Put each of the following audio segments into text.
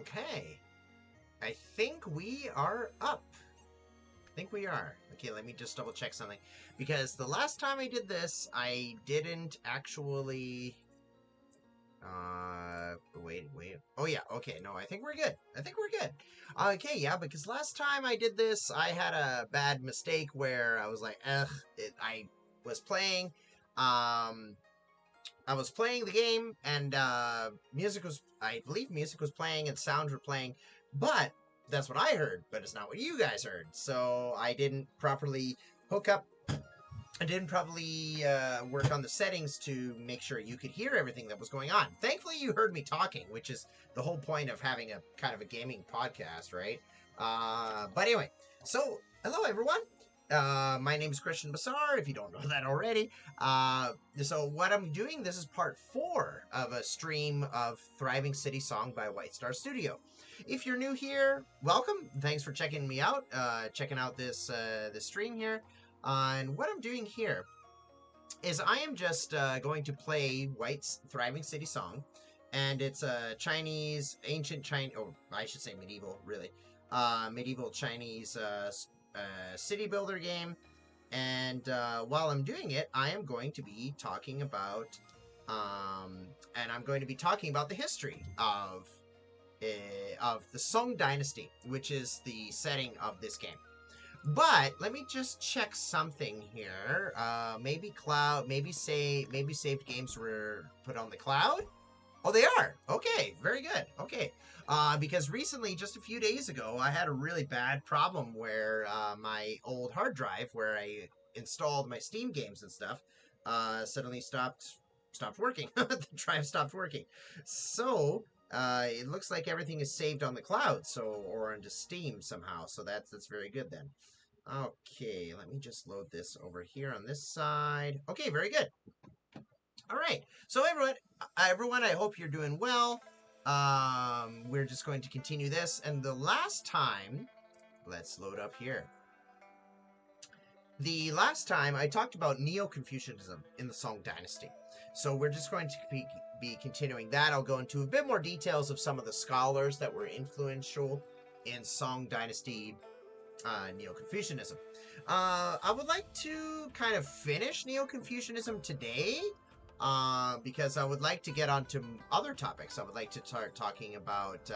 Okay. I think we are up. I think we are. Okay, let me just double check something. Because the last time I did this, I didn't actually... wait. Oh, yeah, okay, no, I think we're good. I think we're good. Okay, yeah, because last time I did this, I had a bad mistake where I was like, I was playing, I was playing the game, and, I believe music was playing and sounds were playing, but that's what I heard, but it's not what you guys heard, so I didn't properly hook up. I didn't probably work on the settings to make sure you could hear everything that was going on. Thankfully, you heard me talking, which is the whole point of having a kind of a gaming podcast, right? But anyway, so hello everyone. My name is Christian Bassar, if you don't know that already. So what I'm doing, this is part 4 of a stream of Thriving City Song by White Star Studio. If you're new here, welcome. Thanks for checking me out, checking out this stream here. And what I'm doing here is I am just going to play White's Thriving City Song, and it's a Chinese, ancient Chinese, or I should say medieval, really, medieval Chinese city builder game. And while I'm doing it, I am going to be talking about, the history of the Song Dynasty, which is the setting of this game. But let me just check something here. Maybe saved games were put on the cloud. Oh, they are. Okay, very good. Okay, because recently, just a few days ago, I had a really bad problem where my old hard drive, where I installed my Steam games and stuff, suddenly stopped working. The drive stopped working. So it looks like everything is saved on the cloud, or onto Steam somehow. So that's very good then. Okay, let me just load this over here on this side. Okay, very good. All right, so everyone, I hope you're doing well. We're just going to continue this, and the last time, let's load up here. The last time I talked about Neo-Confucianism in the Song Dynasty. So we're just going to be continuing that. I'll go into a bit more details of some of the scholars that were influential in Song Dynasty Neo-Confucianism. I would like to kind of finish Neo-Confucianism today, because I would like to get onto other topics. I would like to start talking about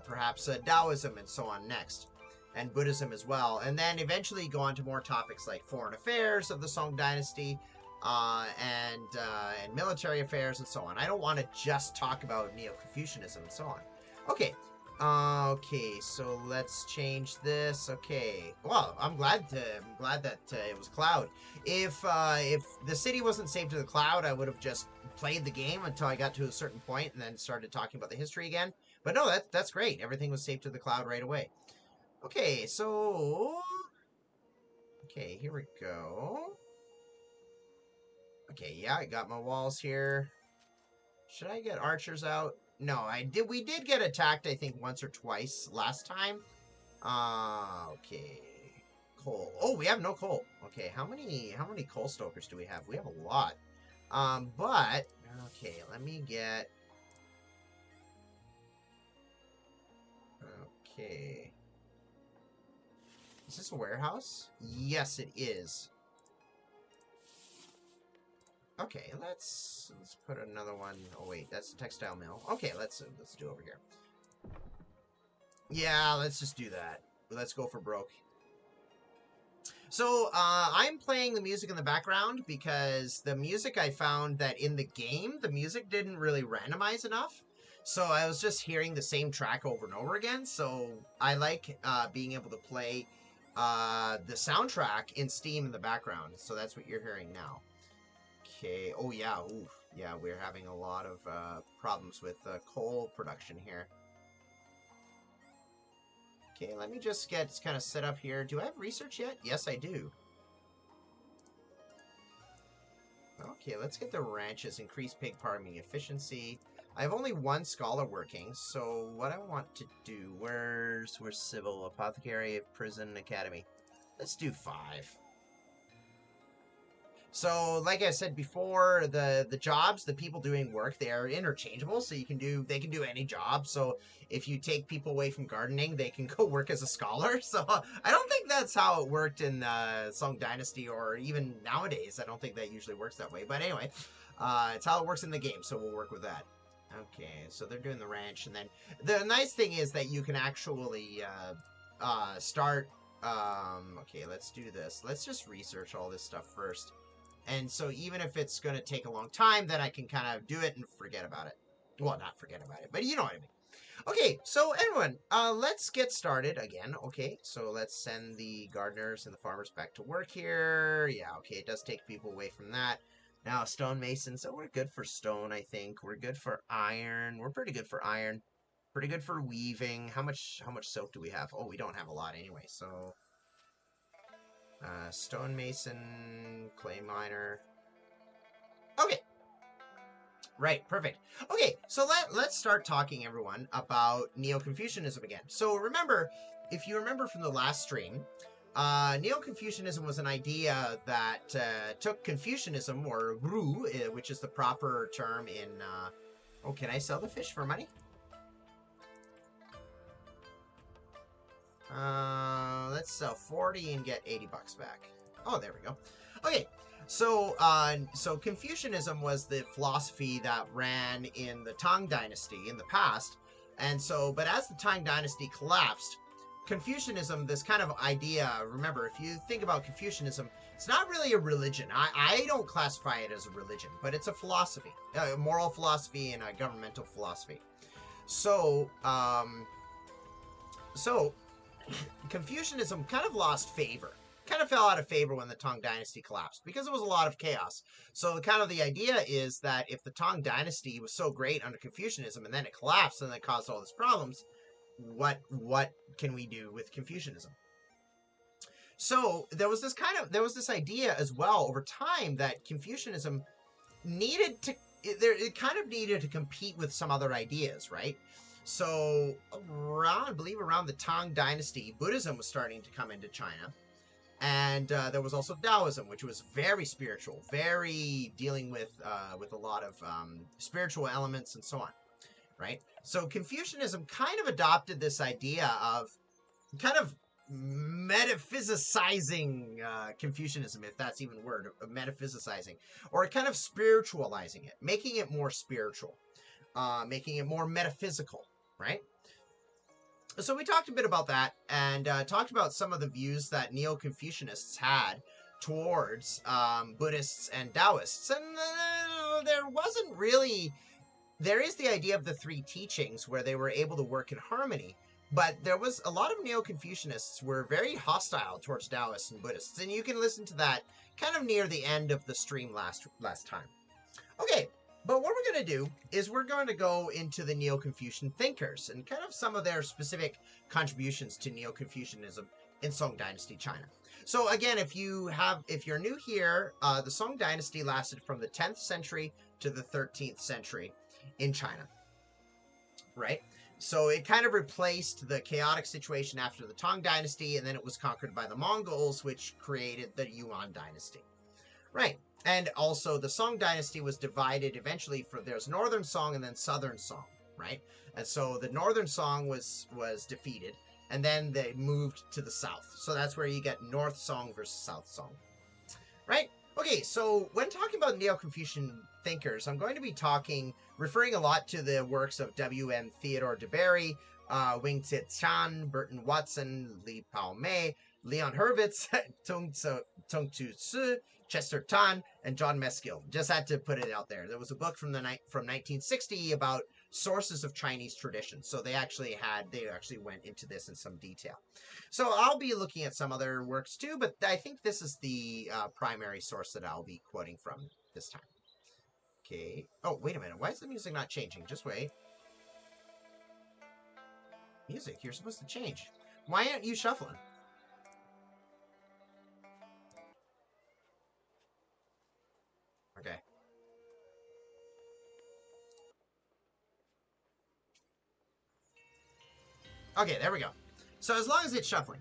perhaps Taoism and so on next, and Buddhism as well, and then eventually go on to more topics like foreign affairs of the Song Dynasty, and military affairs and so on. I don't want to just talk about Neo-Confucianism and so on. Okay, so let's change this. Okay, well, I'm glad that it was cloud. If the city wasn't saved to the cloud, I would have just played the game until I got to a certain point and then started talking about the history again. But no, that's great. Everything was saved to the cloud right away. Okay, so here we go. Okay, yeah, I got my walls here. Should I get archers out? No, we did get attacked, I think, once or twice last time. Okay. Coal. Oh, we have no coal. Okay, how many coal stokers do we have? We have a lot. But okay, let me get. Okay. Is this a warehouse? Yes, it is. Okay, let's put another one. Oh wait, that's the textile mill. Okay, let's do over here. Yeah, let's just do that. Let's go for broke. So I'm playing the music in the background because the music, I found that in the game the music didn't really randomize enough. So I was just hearing the same track over and over again. So I like being able to play the soundtrack in Steam in the background. So that's what you're hearing now. Okay, oh yeah, oof. Yeah, we're having a lot of problems with coal production here. Okay, let me just get kind of set up here. Do I have research yet? Yes, I do. Okay, let's get the ranches. Increase pig farming efficiency. I have only one scholar working, so what I want to do... Where's civil? Apothecary, prison, academy. Let's do 5. So, like I said before, the jobs, the people doing work, they are interchangeable. So they can do any job. So if you take people away from gardening, they can go work as a scholar. So I don't think that's how it worked in Song Dynasty, or even nowadays. I don't think that usually works that way. But anyway, it's how it works in the game. So we'll work with that. Okay, so they're doing the ranch, and then the nice thing is that you can actually start. Okay, let's do this. Let's just research all this stuff first. And so even if it's going to take a long time, then I can kind of do it and forget about it. Well, not forget about it, but you know what I mean. Okay, so everyone, let's get started again. Okay, so let's send the gardeners and the farmers back to work here. Yeah, okay, it does take people away from that. Now, stonemason, so we're good for stone, I think. We're good for iron. We're pretty good for iron. Pretty good for weaving. How much silk do we have? Oh, we don't have a lot anyway, so... stonemason, clay miner. Okay. Right, perfect. Okay, so let's start talking, everyone, about Neo-Confucianism again. So remember, if you remember from the last stream, Neo-Confucianism was an idea that took Confucianism, or Ru, which is the proper term in... oh, can I sell the fish for money? Let's sell 40 and get 80 bucks back. Oh, there we go. Okay, so so Confucianism was the philosophy that ran in the Tang Dynasty in the past, and so, but as the Tang Dynasty collapsed, Confucianism, this kind of idea, remember, if you think about Confucianism, it's not really a religion. I don't classify it as a religion, but it's a philosophy, a moral philosophy and a governmental philosophy. So, Confucianism kind of lost favor, kind of fell out of favor when the Tang Dynasty collapsed, because there was a lot of chaos. So kind of the idea is that if the Tang Dynasty was so great under Confucianism and then it collapsed and then caused all these problems, what can we do with Confucianism? So there was this idea as well over time that Confucianism needed to, it kind of needed to compete with some other ideas, right? So I believe around the Tang Dynasty, Buddhism was starting to come into China. And there was also Taoism, which was very spiritual, very dealing with a lot of spiritual elements and so on, right? So Confucianism kind of adopted this idea of kind of metaphysicizing Confucianism, if that's even a word, metaphysicizing, or kind of spiritualizing it, making it more spiritual, making it more metaphysical, right? So we talked a bit about that, and talked about some of the views that Neo-Confucianists had towards Buddhists and Taoists. And there wasn't really... There is the idea of the three teachings where they were able to work in harmony, but there was a lot of Neo-Confucianists were very hostile towards Taoists and Buddhists, and you can listen to that kind of near the end of the stream last time. Okay. But what we're going to do is we're going to go into the Neo-Confucian thinkers and kind of some of their specific contributions to Neo-Confucianism in Song Dynasty China. So again, if you're new here, the Song Dynasty lasted from the 10th century to the 13th century in China, right? So it kind of replaced the chaotic situation after the Tang Dynasty, and then it was conquered by the Mongols, which created the Yuan Dynasty, right? And also, the Song Dynasty was divided eventually for there's Northern Song and then Southern Song, right? And so the Northern Song was defeated, and then they moved to the South. So that's where you get North Song versus South Song, right? Okay, so when talking about Neo-Confucian thinkers, I'm going to be referring a lot to the works of W.M. Theodore de Bary, Wing-tsit, Burton Watson, Yi-Pao, Leon Hurvitz, Tung Tu, Chester Tan, and John Meskill. Just had to put it out there. There was a book from 1960 about sources of Chinese tradition. So they actually went into this in some detail. So I'll be looking at some other works too, but I think this is the primary source that I'll be quoting from this time. Okay. Oh, wait a minute. Why is the music not changing? Just wait. Music, you're supposed to change. Why aren't you shuffling? Okay. Okay, there we go. So as long as it's shuffling.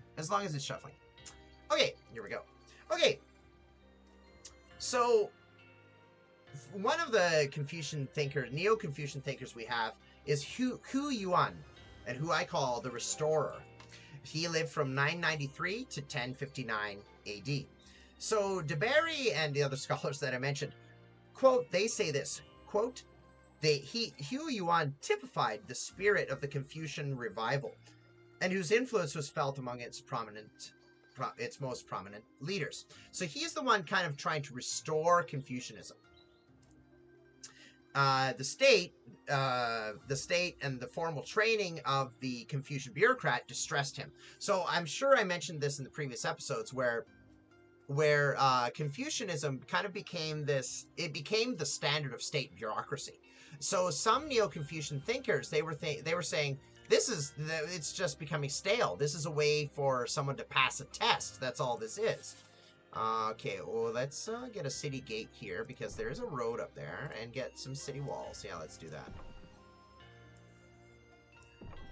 Okay, here we go. Okay. So, one of the Neo-Confucian thinkers we have is Hu Yuan, and who I call the Restorer. He lived from 993 to 1059 AD. So, Bary and the other scholars that I mentioned, quote, they say this, quote, Hu Yuan typified the spirit of the Confucian revival, and whose influence was felt among its most prominent leaders. So he's the one kind of trying to restore Confucianism. The state and the formal training of the Confucian bureaucrat distressed him. So I'm sure I mentioned this in the previous episodes where Confucianism kind of became the standard of state bureaucracy. So some Neo-Confucian thinkers, they were saying, it's just becoming stale. This is a way for someone to pass a test. That's all this is. Okay, well, let's get a city gate here, because there is a road up there, and get some city walls. Yeah, let's do that.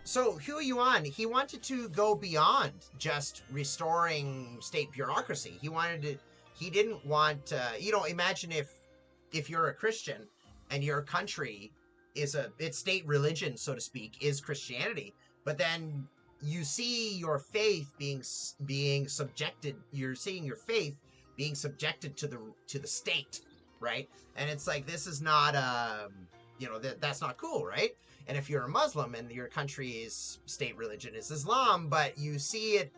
So, Hu Yuan, he wanted to go beyond just restoring state bureaucracy. He didn't want, imagine if you're a Christian, and your country its state religion, so to speak, is Christianity, but then you see your faith being subjected. You're seeing your faith being subjected to the state, right? And it's like, this is not that's not cool, right? And if you're a Muslim and your country's state religion is Islam, but you see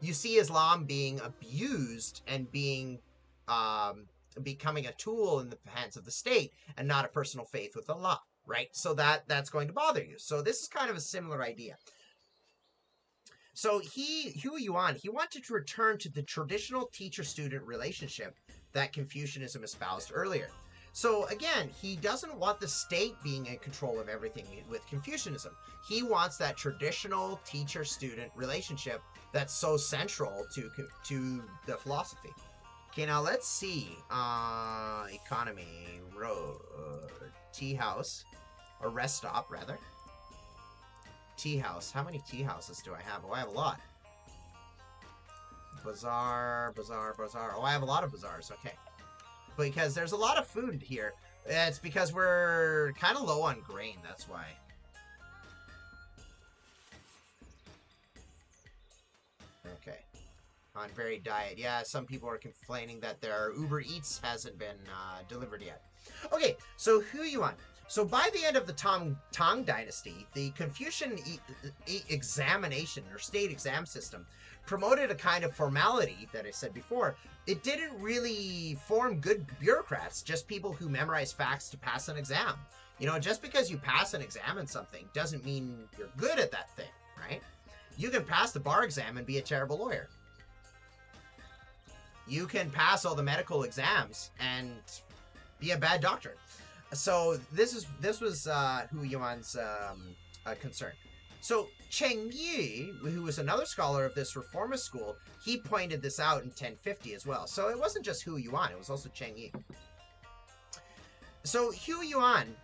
Islam being abused and being becoming a tool in the hands of the state and not a personal faith with Allah, right? So that's going to bother you. So this is kind of a similar idea. So Hu Yuan, he wanted to return to the traditional teacher-student relationship that Confucianism espoused earlier. So again, he doesn't want the state being in control of everything with Confucianism. He wants that traditional teacher-student relationship that's so central to the philosophy. Okay, now let's see. Economy, road, tea house, or rest stop, rather. Tea house. How many tea houses do I have? Oh, I have a lot. Bazaar. Oh, I have a lot of bazaars. Okay. Because there's a lot of food here. It's because we're kind of low on grain. That's why. Okay. On varied diet. Yeah, some people are complaining that their Uber Eats hasn't been delivered yet. Okay, so Hu Yuan. So by the end of the Tang Dynasty, the Confucian examination or state exam system promoted a kind of formality that I said before. It didn't really form good bureaucrats, just people who memorize facts to pass an exam. You know, just because you pass an exam in something doesn't mean you're good at that thing, right? You can pass the bar exam and be a terrible lawyer. You can pass all the medical exams and be a bad doctor. So this was Hu Yuan's concern. So Cheng Yi, who was another scholar of this reformist school, he pointed this out in 1050 as well. So it wasn't just Hu Yuan, it was also Cheng Yi. So Hu Yuan,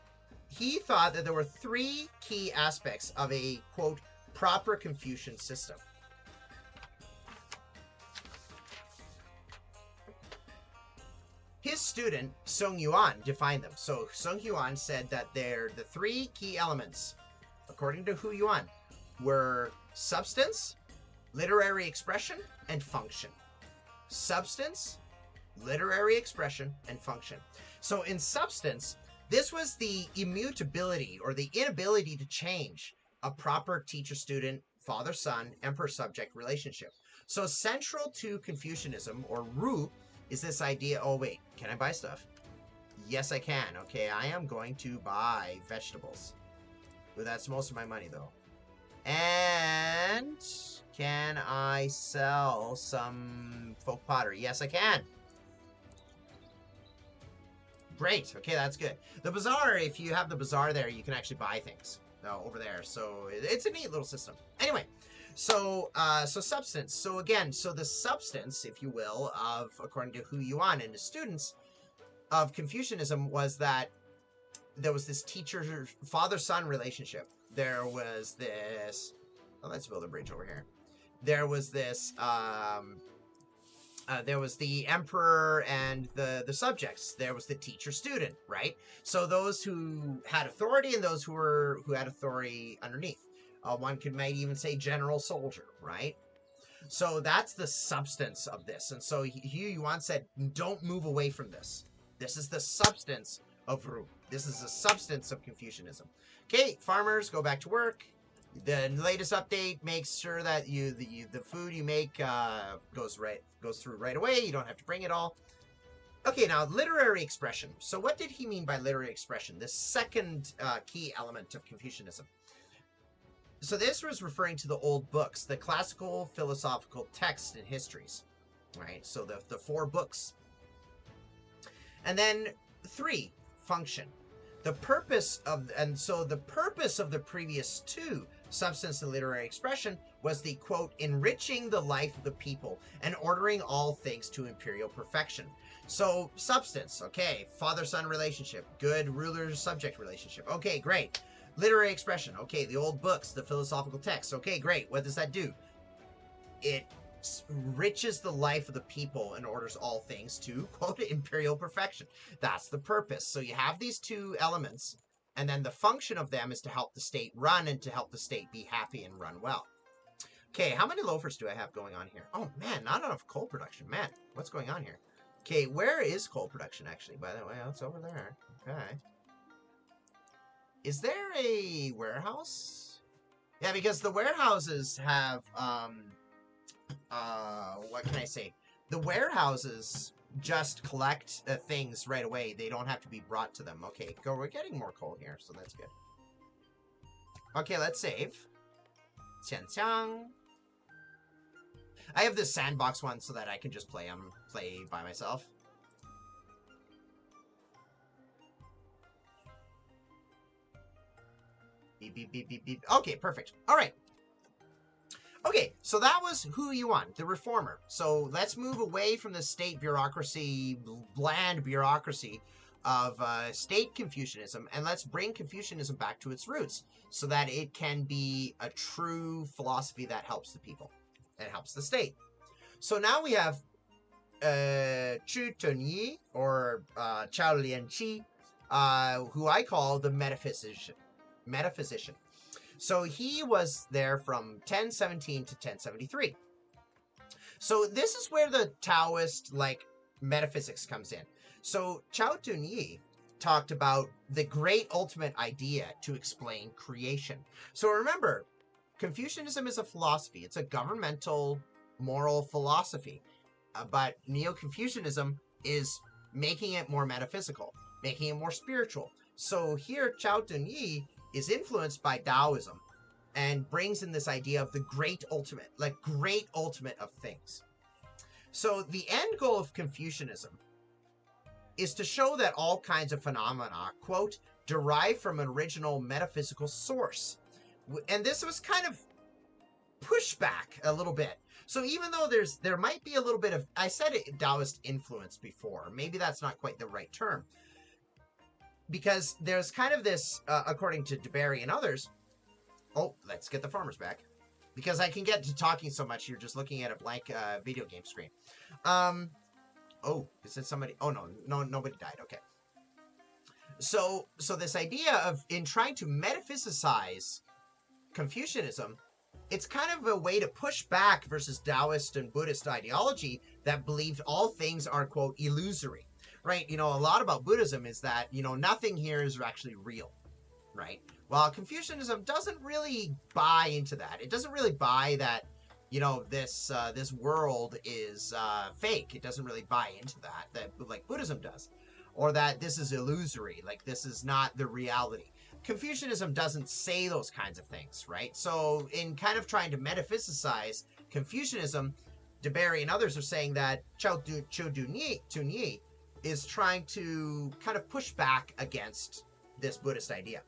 he thought that there were three key aspects of a, quote, proper Confucian system. His student, Song Yuan, defined them. So Song Yuan said that the three key elements, according to Hu Yuan, were substance, literary expression, and function. Substance, literary expression, and function. So in substance, this was the immutability or the inability to change a proper teacher-student, father-son, emperor-subject relationship. So central to Confucianism, or Ru, is this idea, oh wait, can I buy stuff? Yes, I can. Okay, I am going to buy vegetables. Ooh, that's most of my money, though. And can I sell some folk pottery? Yes, I can. Great. Okay, that's good. The bazaar, if you have the bazaar there, you can actually buy things over there. So it's a neat little system. Anyway. So substance. So again, so the substance, if you will, of, according to Hu Yuan and his students, of Confucianism was that there was this father-son relationship. There was this, let's build a bridge over here. There was this There was the emperor and the subjects. There was the teacher-student, right? So those who had authority and those who had authority underneath. One might even say general soldier, right? So that's the substance of this. And so Yu Yuan said, don't move away from this. This is the substance of Ru. This is the substance of Confucianism. Okay, farmers, go back to work. The latest update makes sure that the food you make goes through right away. You don't have to bring it all. Okay, now literary expression. So what did he mean by literary expression? The second key element of Confucianism. So this was referring to the old books, the classical philosophical texts and histories, right? So the 4 books. And then 3, function. The purpose of the previous 2, substance and literary expression, was the, quote, enriching the life of the people and ordering all things to imperial perfection. So substance, okay, father-son relationship, good ruler-subject relationship, okay, great. Literary expression, okay, the old books, the philosophical texts, okay, great. What does that do? It enriches the life of the people and orders all things to, quote, imperial perfection. That's the purpose. So you have these 2 elements, and then the function of them is to help the state run and to help the state be happy and run well. Okay, how many loafers do I have going on here? Oh, man, not enough coal production. Man, what's going on here? Okay, where is coal production, actually, by the way? Oh, it's over there. Okay. Is there a warehouse? Yeah, because the warehouses have, what can I say? The warehouses just collect things right away. They don't have to be brought to them. Okay, we're getting more coal here, so that's good. Okay, let's save. Qianqiang. I have this sandbox one so that I can just play by myself. Beep, beep, beep, beep, beep. Okay, perfect. All right. Okay, so that was Hu Yuan, the reformer. So let's move away from the state bureaucracy, bland bureaucracy of state Confucianism, and let's bring Confucianism back to its roots so that it can be a true philosophy that helps the people and helps the state. So now we have Chu Tun-yi, or Chao Lian-chi, who I call the metaphysician. So he was there from 1017 to 1073. So this is where the Taoist, metaphysics comes in. So Chao Tun-yi talked about the great ultimate idea to explain creation. So remember, Confucianism is a philosophy. It's a governmental, moral philosophy. But Neo-Confucianism is making it more metaphysical, making it more spiritual. So here, Chao Tun-yi is influenced by Taoism and brings in this idea of the great ultimate, great ultimate of things. So the end goal of Confucianism is to show that all kinds of phenomena, quote, derive from an original metaphysical source. And this was kind of pushed back a little bit. So even though there might be a little bit of, I said Taoist influence before, maybe that's not quite the right term. Because there's kind of this, according to Bary and others, oh, let's get the farmers back. Because I can get to talking so much, you're just looking at a blank video game screen. Oh, is it somebody? Oh, no, nobody died. Okay. So this idea of, in trying to metaphysicize Confucianism, it's kind of a way to push back versus Taoist and Buddhist ideology that believed all things are, quote, illusory. Right, a lot about Buddhism is that, nothing here is actually real, right? Well, Confucianism doesn't really buy into that. It doesn't really buy that, this world is fake. It doesn't really buy into that like Buddhism does. Or that this is illusory, this is not the reality. Confucianism doesn't say those kinds of things, right? So in kind of trying to metaphysicize Confucianism, Bary and others are saying that Chao Tun-yi is trying to kind of push back against this Buddhist idea.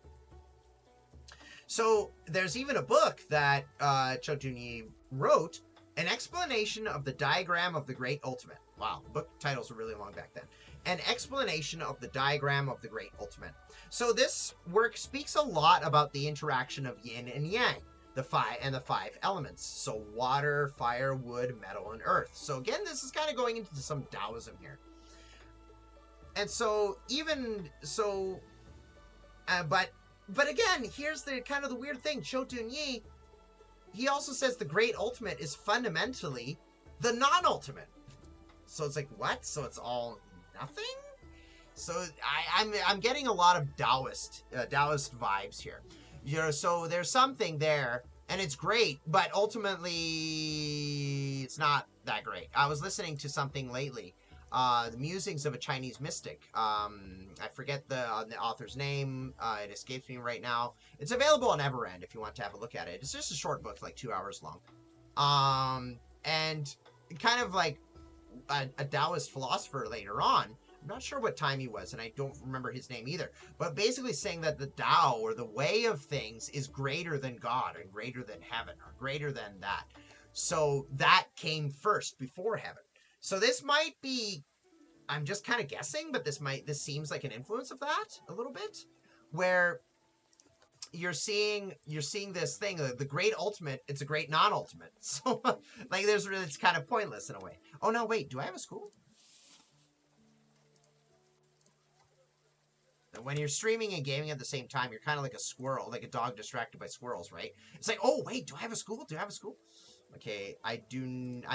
So there's even a book that Chao Tun-yi wrote, An Explanation of the Diagram of the Great Ultimate. Wow, book titles were really long back then. An Explanation of the Diagram of the Great Ultimate. So this work speaks a lot about the interaction of yin and yang. the five elements. So water, fire, wood, metal, and earth. So again, this is kind of going into some Taoism here. And so but again, here's the kind of the weird thing. Chou Dun-Yi, he also says the great ultimate is fundamentally the non-ultimate. So it's like, what? So it's all nothing? So I'm getting a lot of Taoist vibes here. You know, so there's something there, and it's great, but ultimately it's not that great. I was listening to something lately, the musings of a Chinese mystic. I forget the author's name. It escapes me right now. It's available on Everend if you want to have a look at it. It's just a short book, like 2 hours long. And kind of like a Taoist philosopher later on. I'm not sure what time he was, and I don't remember his name either. But basically saying that the Tao, or the way of things, is greater than God, and greater than heaven, or greater than that. So that came first, before heaven. So this might be, I'm just kind of guessing, but this seems like an influence of that, a little bit. Where you're seeing this thing, the great ultimate, it's a great non-ultimate. So, like, it's kind of pointless in a way. Oh, no, wait, do I have a school? When you're streaming and gaming at the same time, you're kind of like a squirrel, like a dog distracted by squirrels, right? It's like, oh, wait, do I have a school? Do I have a school? Okay, I do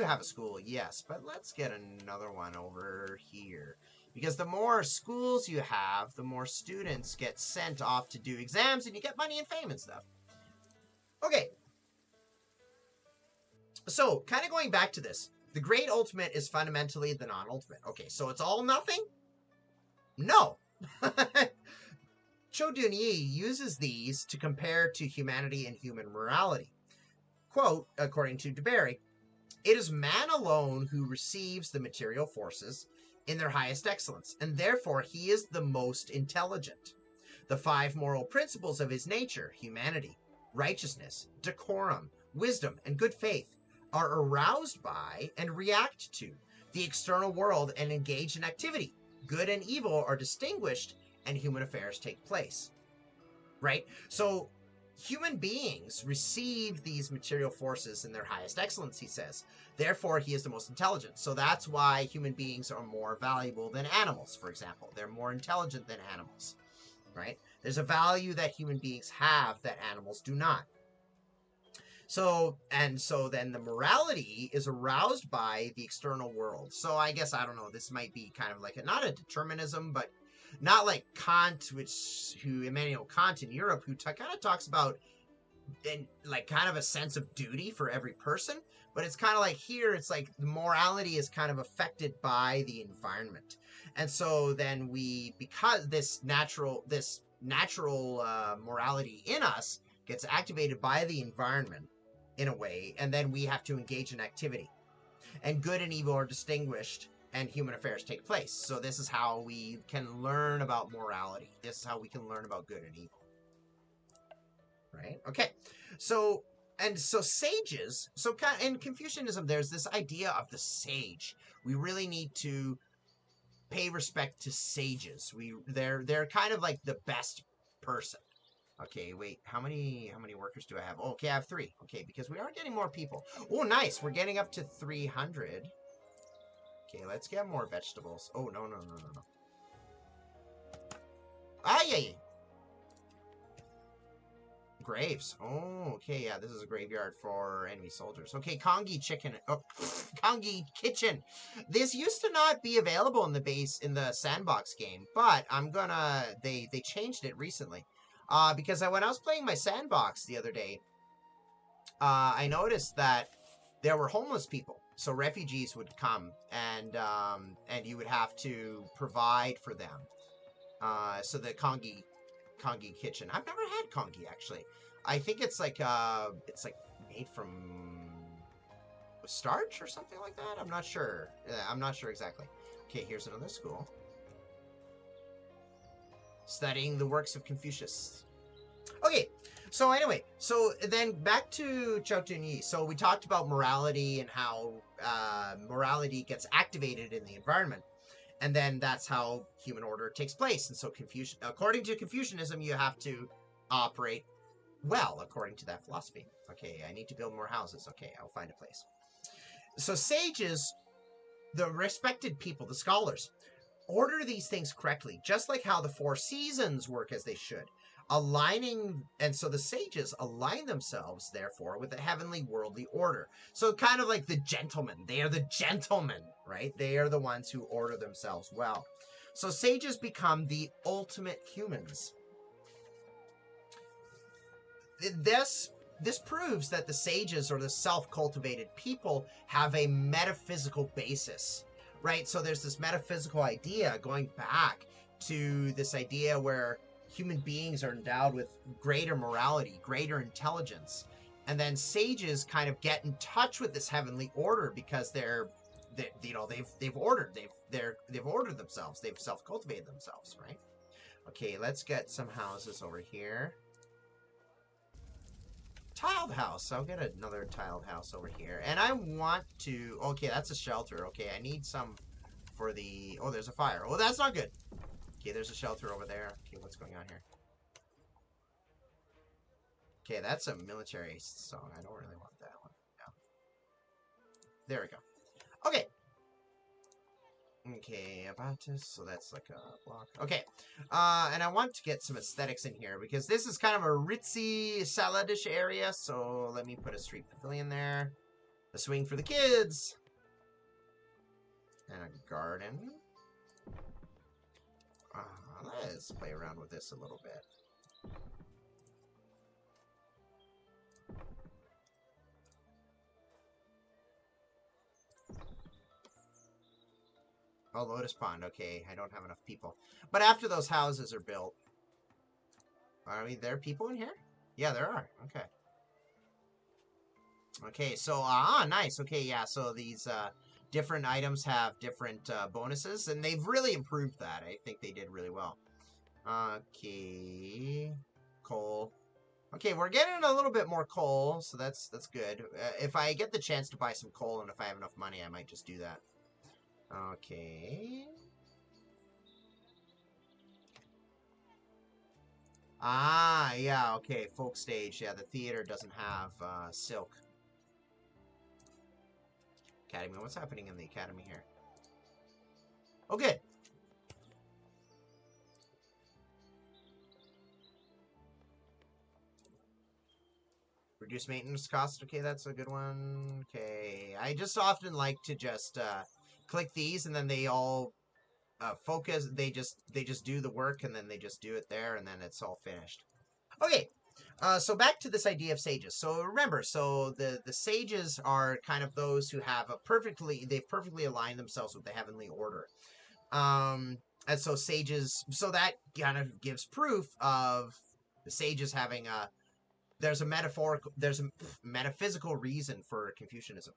have a school, yes, but let's get another one over here. Because the more schools you have, the more students get sent off to do exams, and you get money and fame and stuff. Okay. So, kind of going back to this. The great ultimate is fundamentally the non-ultimate. Okay, so it's all nothing? No. Chou Dun-Yi uses these to compare to humanity and human morality. Quote, according to Bary, "It is man alone who receives the material forces in their highest excellence, and therefore he is the most intelligent. The 5 moral principles of his nature, humanity, righteousness, decorum, wisdom, and good faith, are aroused by and react to the external world and engage in activity. Good and evil are distinguished, and human affairs take place." Right? So, human beings receive these material forces in their highest excellence, he says. Therefore, he is the most intelligent. So that's why human beings are more valuable than animals, for example. They're more intelligent than animals, right? There's a value that human beings have that animals do not. So then the morality is aroused by the external world. So I guess, I don't know, this might be kind of like not a determinism, but not like Kant, Immanuel Kant in Europe, who kind of talks about like kind of a sense of duty for every person. But it's kind of like here, it's like the morality is kind of affected by the environment. And so then because this natural morality in us gets activated by the environment in a way, and then we have to engage in activity. And good and evil are distinguished, and human affairs take place. So this is how we can learn about morality. This is how we can learn about good and evil. Right? Okay. So sages, in Confucianism, there's this idea of the sage. We really need to pay respect to sages. They're kind of like the best person. Okay, wait, how many workers do I have? Oh, okay, I have 3. Okay, because we are getting more people. Oh, nice, we're getting up to 300. Okay, let's get more vegetables. Oh, no. Ah, yeah. Graves. Oh, okay, yeah, this is a graveyard for enemy soldiers. Okay, Kongi Chicken. Oh, Kongi Kitchen. This used to not be available in the sandbox game, but they changed it recently. Because when I was playing my sandbox the other day, I noticed that there were homeless people. So refugees would come, and you would have to provide for them. So the Kongi Kitchen. I've never had Kongi, actually. I think it's like made from starch or something like that. I'm not sure. I'm not sure exactly. Okay, here's another school. Studying the works of Confucius. Okay, so anyway, so then back to Chou Dun-Yi. So we talked about morality and how morality gets activated in the environment. And then that's how human order takes place. And so according to Confucianism, you have to operate well, according to that philosophy. Okay, I need to build more houses. Okay, I'll find a place. So sages, the respected people, the scholars, order these things correctly, just like how the four seasons work as they should. And so the sages align themselves, therefore, with the heavenly worldly order. So kind of like the gentlemen. They are the gentlemen, right? They are the ones who order themselves well. So sages become the ultimate humans. This proves that the sages, or the self-cultivated people, have a metaphysical basis, right? So there's this metaphysical idea going back to this idea where human beings are endowed with greater morality, greater intelligence, and then sages kind of get in touch with this heavenly order because they've ordered themselves, they've self-cultivated themselves, right? Okay, let's get some houses over here. Tiled house. I'll get another tiled house over here. And I want to... Okay, that's a shelter. Okay, I need some for the... Oh, there's a fire. Oh, that's not good. Okay, there's a shelter over there. Okay, what's going on here? Okay, that's a military song. I don't really want that one. No. There we go. Okay. Okay, about this. So that's like a block. Okay. And I want to get some aesthetics in here because this is kind of a ritzy, saladish area. So let me put a street pavilion there. A swing for the kids. And a garden. Let's play around with this a little bit. Oh, Lotus Pond. Okay, I don't have enough people. But after those houses are built... Are there people in here? Yeah, there are. Okay. Okay, so... nice. Okay, yeah, so these different items have different bonuses, and they've really improved that. I think they did really well. Okay. Coal. Okay, we're getting a little bit more coal, so that's good. If I get the chance to buy some coal, and if I have enough money, I might just do that. Okay. Yeah, okay. Folk stage. Yeah, the theater doesn't have silk. Academy. What's happening in the academy here? Oh, good. Reduce maintenance cost. Okay, that's a good one. Okay. I just often like to just click these and then they all focus. They just do the work and then they just do it there and then it's all finished. Okay. So back to this idea of sages. So remember, so the sages are kind of those who have they've perfectly aligned themselves with the heavenly order. And so sages, so that kind of gives proof of the sages having there's a metaphysical reason for Confucianism.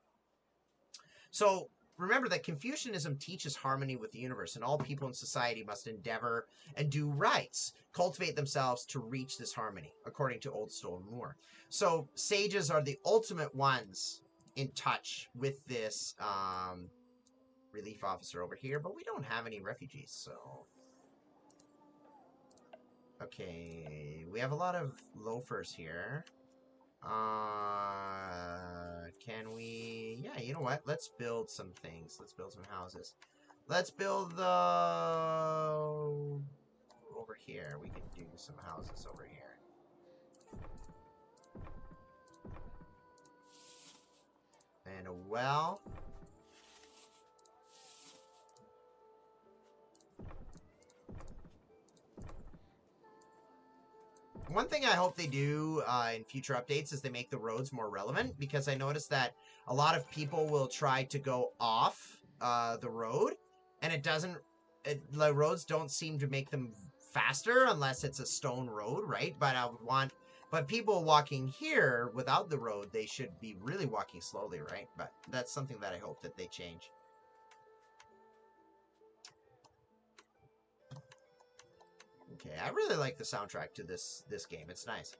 So remember that Confucianism teaches harmony with the universe, and all people in society must endeavor and do rights, cultivate themselves to reach this harmony, according to Oldstone-Moore. So sages are the ultimate ones in touch with this relief officer over here, but we don't have any refugees, so... Okay, we have a lot of loafers here. Can we... Yeah, you know what? Let's build some things. Let's build some houses. Let's build the... Over here. We can do some houses over here. And a well. One thing I hope they do in future updates is they make the roads more relevant, because I noticed that a lot of people will try to go off the road, and the roads don't seem to make them faster unless it's a stone road, right? But people walking here without the road, they should be really walking slowly, right? But that's something that I hope that they change. Okay, I really like the soundtrack to this game. It's nice.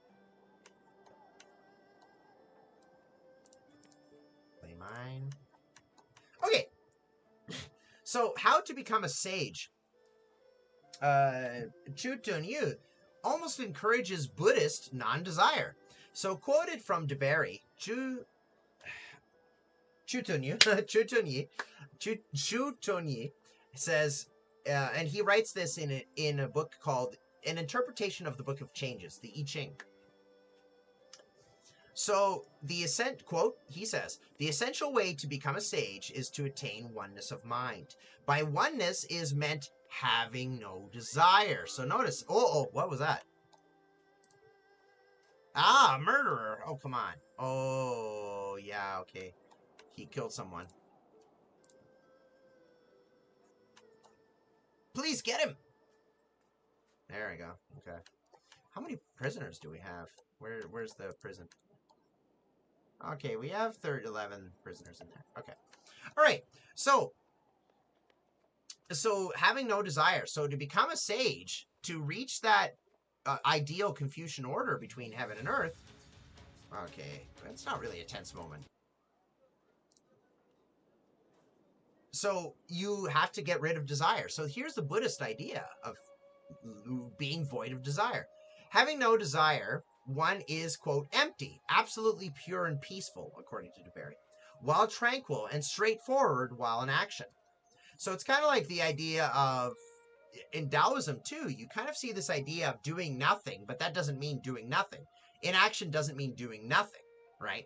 Play mine. Okay. So, how to become a sage. Chutun Yu. almost encourages Buddhist non-desire. So quoted from Bary, Chutunyi says, and he writes this in a book called An Interpretation of the Book of Changes, the I Ching. So he says, the essential way to become a sage is to attain oneness of mind. By oneness is meant having no desire. So notice, what was that? Ah, a murderer. Oh, come on. Oh, yeah, okay. He killed someone. Please get him. There we go. Okay. How many prisoners do we have? Where's the prison? Okay, we have 11 prisoners in there. Okay. All right. So having no desire. So to become a sage, to reach that ideal Confucian order between heaven and earth. Okay, it's not really a tense moment. So you have to get rid of desire. So here's the Buddhist idea of being void of desire. Having no desire, one is, quote, empty, absolutely pure and peaceful, according to Bary, while tranquil and straightforward while in action. So it's kind of like the idea of, in Taoism too, you kind of see this idea of doing nothing, but that doesn't mean doing nothing. Inaction doesn't mean doing nothing, right?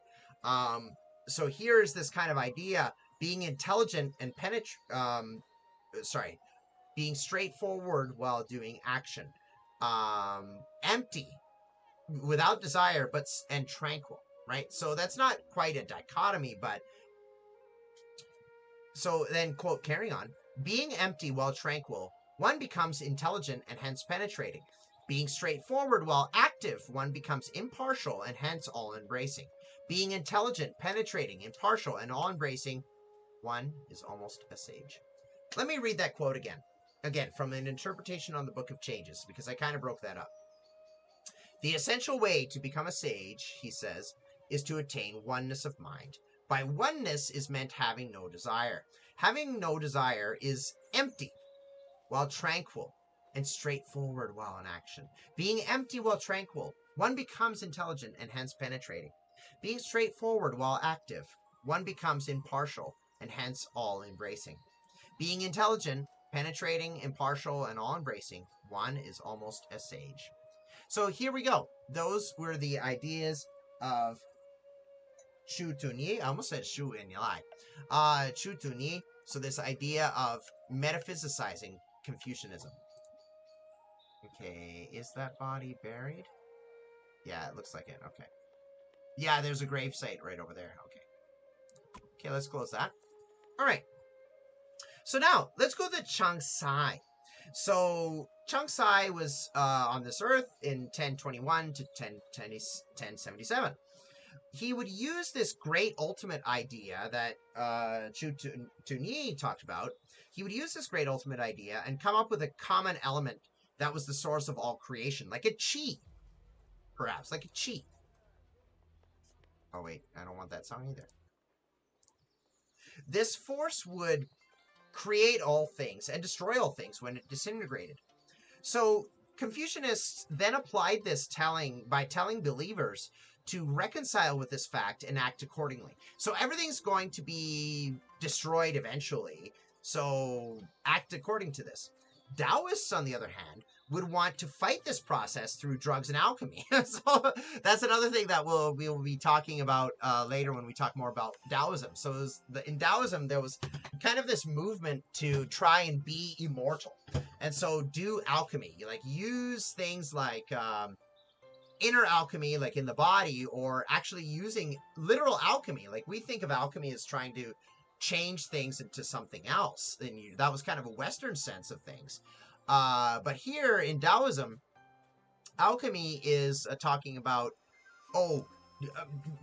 So here's this kind of idea, being intelligent and being straightforward while doing action. Empty, without desire, and tranquil, right? So that's not quite a dichotomy, but so then, quote, carrying on, being empty while tranquil, one becomes intelligent and hence penetrating. Being straightforward while active, one becomes impartial and hence all-embracing. Being intelligent, penetrating, impartial, and all-embracing, one is almost a sage. Let me read that quote again. Again, from An Interpretation on the Book of Changes, because I kind of broke that up. The essential way to become a sage, he says, is to attain oneness of mind. By oneness is meant having no desire. Having no desire is empty while tranquil and straightforward while in action. Being empty while tranquil, one becomes intelligent and hence penetrating. Being straightforward while active, one becomes impartial and hence all-embracing. Being intelligent, penetrating, impartial, and all-embracing, one is almost a sage. So here we go. Those were the ideas of Shu Tunyi. I almost said Shu in Yalai. Shu Tunyi. So this idea of metaphysicizing Confucianism. Okay, is that body buried? Yeah, it looks like it. Okay. Yeah, there's a gravesite right over there. Okay. Okay, let's close that. All right. So now, let's go to Chang Sai. So, Chang Sai was on this earth in 1021 to 1077. He would use this great ultimate idea that Shu Tunyi talked about. He would use this great ultimate idea and come up with a common element that was the source of all creation, like a chi, perhaps, like a chi. Oh, wait, I don't want that song either. This force would create all things and destroy all things when it disintegrated. So Confucianists then applied this by telling believers to reconcile with this fact and act accordingly. So everything's going to be destroyed eventually, so act according to this. Taoists, on the other hand, would want to fight this process through drugs and alchemy. So that's another thing that we will be talking about later when we talk more about Taoism. So in Taoism, there was kind of this movement to try and be immortal. And so do alchemy, like use things like inner alchemy, like in the body, or actually using literal alchemy. Like we think of alchemy as trying to change things into something else. And that was kind of a Western sense of things. But here in Taoism, alchemy is talking about,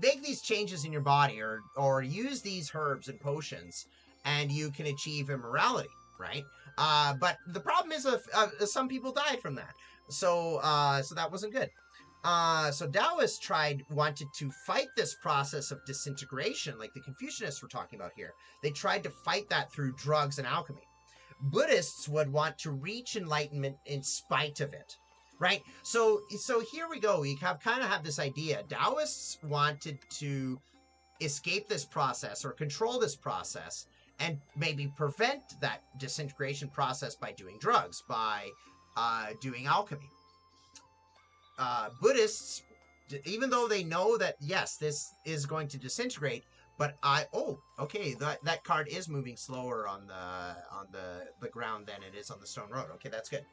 make these changes in your body or use these herbs and potions and you can achieve immorality, right? But the problem is some people died from that. So that wasn't good. So Taoists wanted to fight this process of disintegration like the Confucianists were talking about here. They tried to fight that through drugs and alchemy. Buddhists would want to reach enlightenment in spite of it, right? So here we go. We kind of have this idea. Taoists wanted to escape this process or control this process and maybe prevent that disintegration process by doing drugs, by doing alchemy. Buddhists, even though they know that, yes, this is going to disintegrate, but okay, that card is moving slower on the ground than it is on the stone road. Okay, that's good.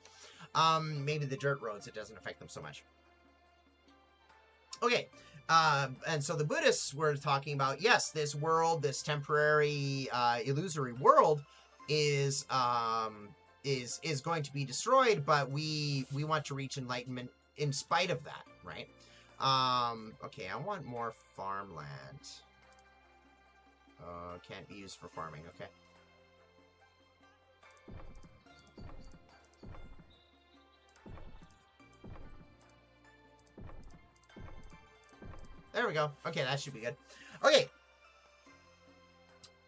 Maybe the dirt roads, it doesn't affect them so much. Okay, and so the Buddhists were talking about, yes, this world, this temporary, illusory world is going to be destroyed, but we want to reach enlightenment in spite of that, right? Okay, I want more farmland. Can't be used for farming, okay. There we go. Okay, that should be good. Okay.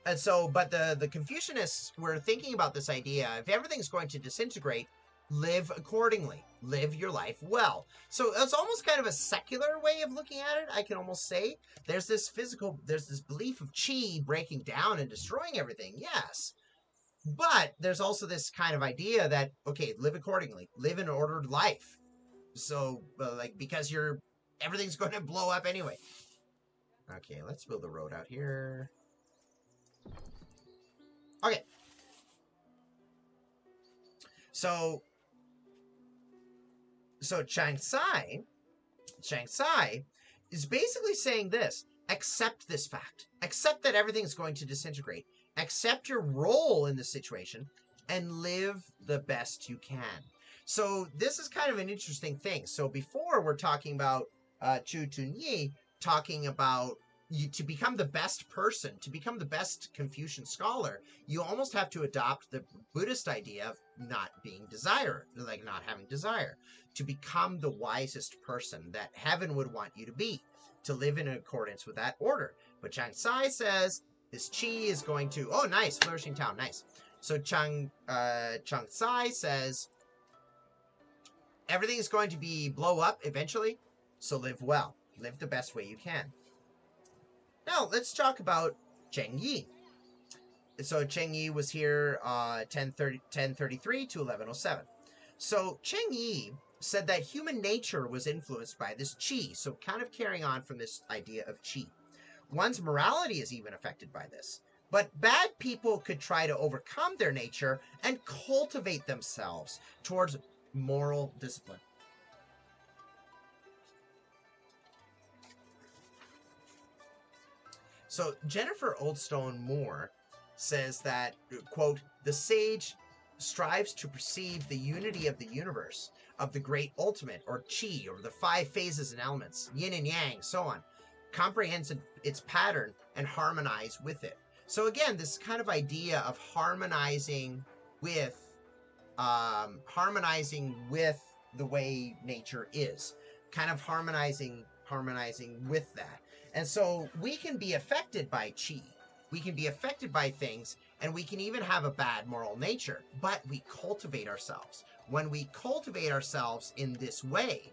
And so, but the Confucianists were thinking about this idea. If everything's going to disintegrate, live accordingly. Live your life well. So it's almost kind of a secular way of looking at it, I can almost say. There's this belief of qi breaking down and destroying everything, yes. But there's also this kind of idea that, okay, live accordingly. Live an ordered life. So, because everything's going to blow up anyway. Okay, let's build a road out here. Okay. So Chiang Sai is basically saying this: accept this fact. Accept that everything's going to disintegrate. Accept your role in the situation and live the best you can. So this is kind of an interesting thing. So before we're talking about Chu Tun Yi talking about to become the best person, to become the best Confucian scholar, you almost have to adopt the Buddhist idea of not being desire, like not having desire, to become the wisest person that heaven would want you to be, to live in accordance with that order. But Chiang Sai says this qi is going to, oh, nice, flourishing town, nice. So Chiang Sai says everything is going to be blow up eventually, so live well, live the best way you can. Now, let's talk about Cheng Yi. So, Cheng Yi was here 1033 to 1107. So, Cheng Yi said that human nature was influenced by this qi, so kind of carrying on from this idea of qi. One's morality is even affected by this. But bad people could try to overcome their nature and cultivate themselves towards moral discipline. So Jennifer Oldstone-Moore says that, quote, the sage strives to perceive the unity of the universe, of the great ultimate, or qi, or the 5 phases and elements, yin and yang, so on, comprehends its pattern and harmonize with it. So again, this kind of idea of harmonizing with the way nature is, kind of harmonizing with that. And so we can be affected by qi. We can be affected by things, and we can even have a bad moral nature, but we cultivate ourselves. When we cultivate ourselves in this way,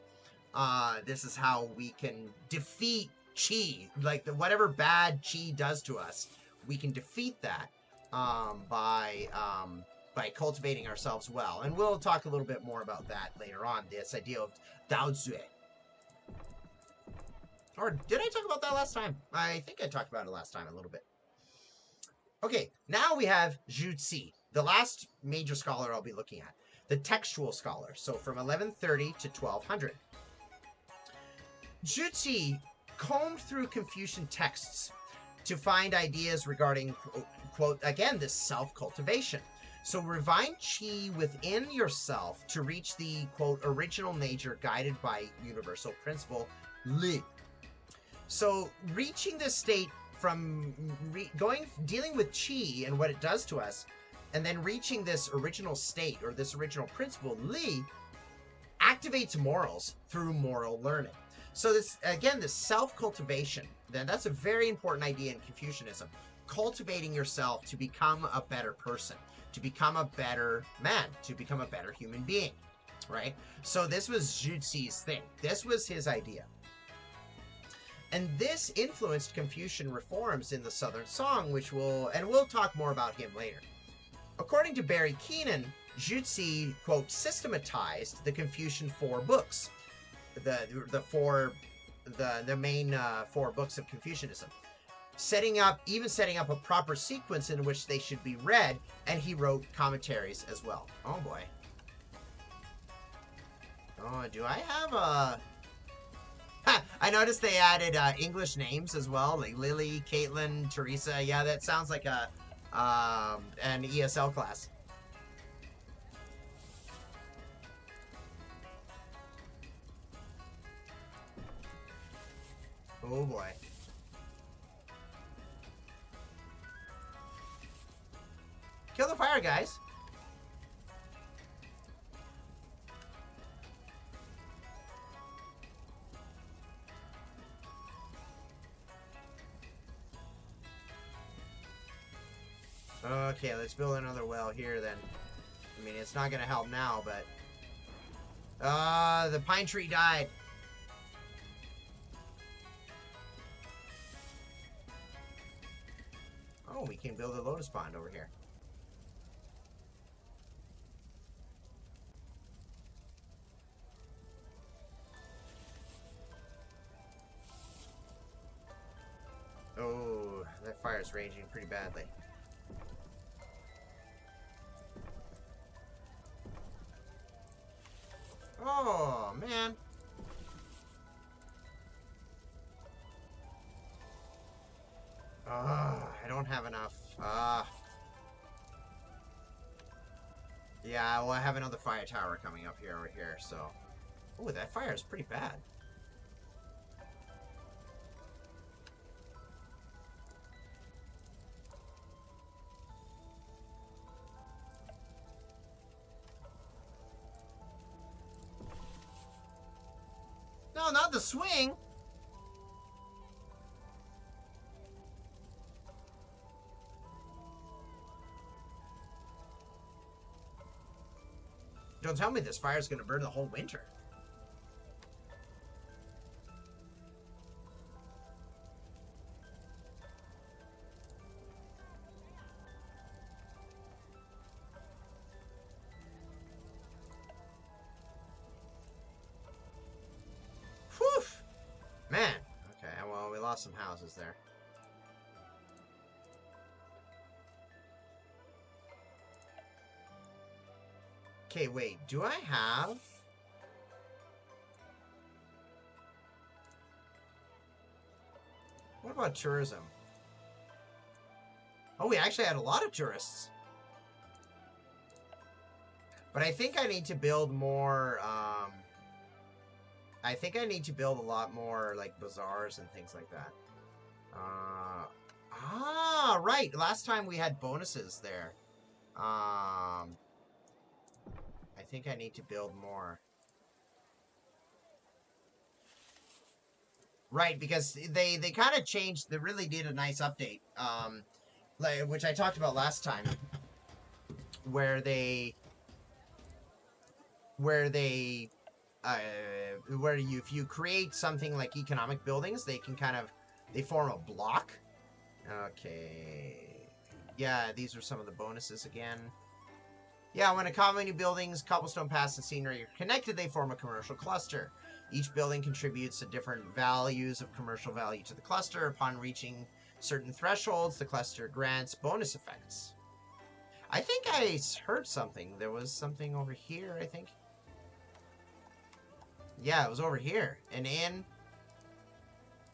this is how we can defeat qi. Like whatever bad qi does to us, we can defeat that by cultivating ourselves well. And we'll talk a little bit more about that later on, this idea of Dao Zui. Or did I talk about that last time? I think I talked about it last time a little bit. Okay, now we have Zhu-Tsi, the last major scholar I'll be looking at. The textual scholar, so from 1130 to 1200. Zhu-Tsi combed through Confucian texts to find ideas regarding, quote, again, this self-cultivation. So refine qi within yourself to reach the, quote, original nature guided by universal principle, Li. So reaching this state from dealing with qi and what it does to us, and then reaching this original state or this original principle, Li, activates morals through moral learning. So this, again, this self-cultivation, then that's a very important idea in Confucianism. Cultivating yourself to become a better person, to become a better man, to become a better human being. right? So this was Zhuxi's thing. This was his idea. And this influenced Confucian reforms in the Southern Song, we'll talk more about him later. According to Bary Keenan, Zhuxi, quote, systematized the Confucian 4 books, the main 4 books of Confucianism, setting up a proper sequence in which they should be read, and he wrote commentaries as well. Oh boy. Oh, do I have a... I noticed they added English names as well, like Lily, Caitlin, Teresa. Yeah, that sounds like an ESL class. Oh boy. Kill the fire, guys. Okay, let's build another well here then. I mean, it's not going to help now, but... the pine tree died. Oh, we can build a lotus pond over here. Oh, that fire's raging pretty badly. Oh, man. I don't have enough. Yeah, well, I have another fire tower coming up here over here, so... Oh, that fire is pretty bad. No, not the swing! Don't tell me this fire's gonna burn the whole winter. Whew! Man. Okay, well, we lost some houses there. Okay, wait, do I have... What about tourism? Oh, we actually had a lot of tourists. But I think I need to build more, I think I need to build a lot more, like, bazaars and things like that. Right! Last time we had bonuses there. I think I need to build more. Right, because they kind of changed, they really did a nice update, which I talked about last time, where if you create something like economic buildings, they can they form a block. Okay. Yeah, these are some of the bonuses again. Yeah, when a colony buildings, cobblestone paths, and scenery are connected, they form a commercial cluster. Each building contributes to different values of commercial value to the cluster. Upon reaching certain thresholds, the cluster grants bonus effects. I think I heard something. There was something over here, I think. Yeah, it was over here. An inn,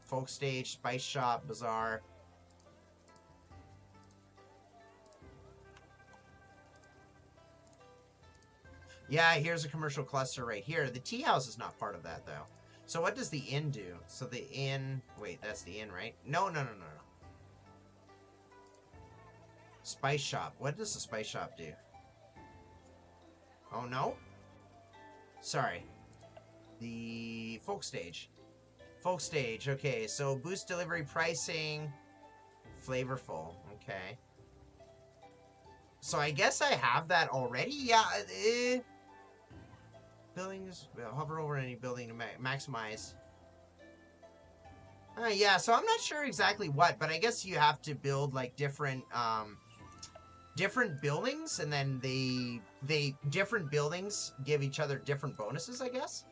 folk stage, spice shop, bazaar. Yeah, here's a commercial cluster right here. The tea house is not part of that, though. So what does the inn do? So the inn... Wait, that's the inn, right? No. Spice shop. What does the spice shop do? Oh, no? Sorry. The folk stage. Folk stage, okay. So boost delivery pricing. Flavorful, okay. So I guess I have that already? Yeah, buildings, hover over any building to maximize. Yeah, so I'm not sure exactly what, but I guess you have to build like different buildings, and then they different buildings give each other different bonuses, I guess.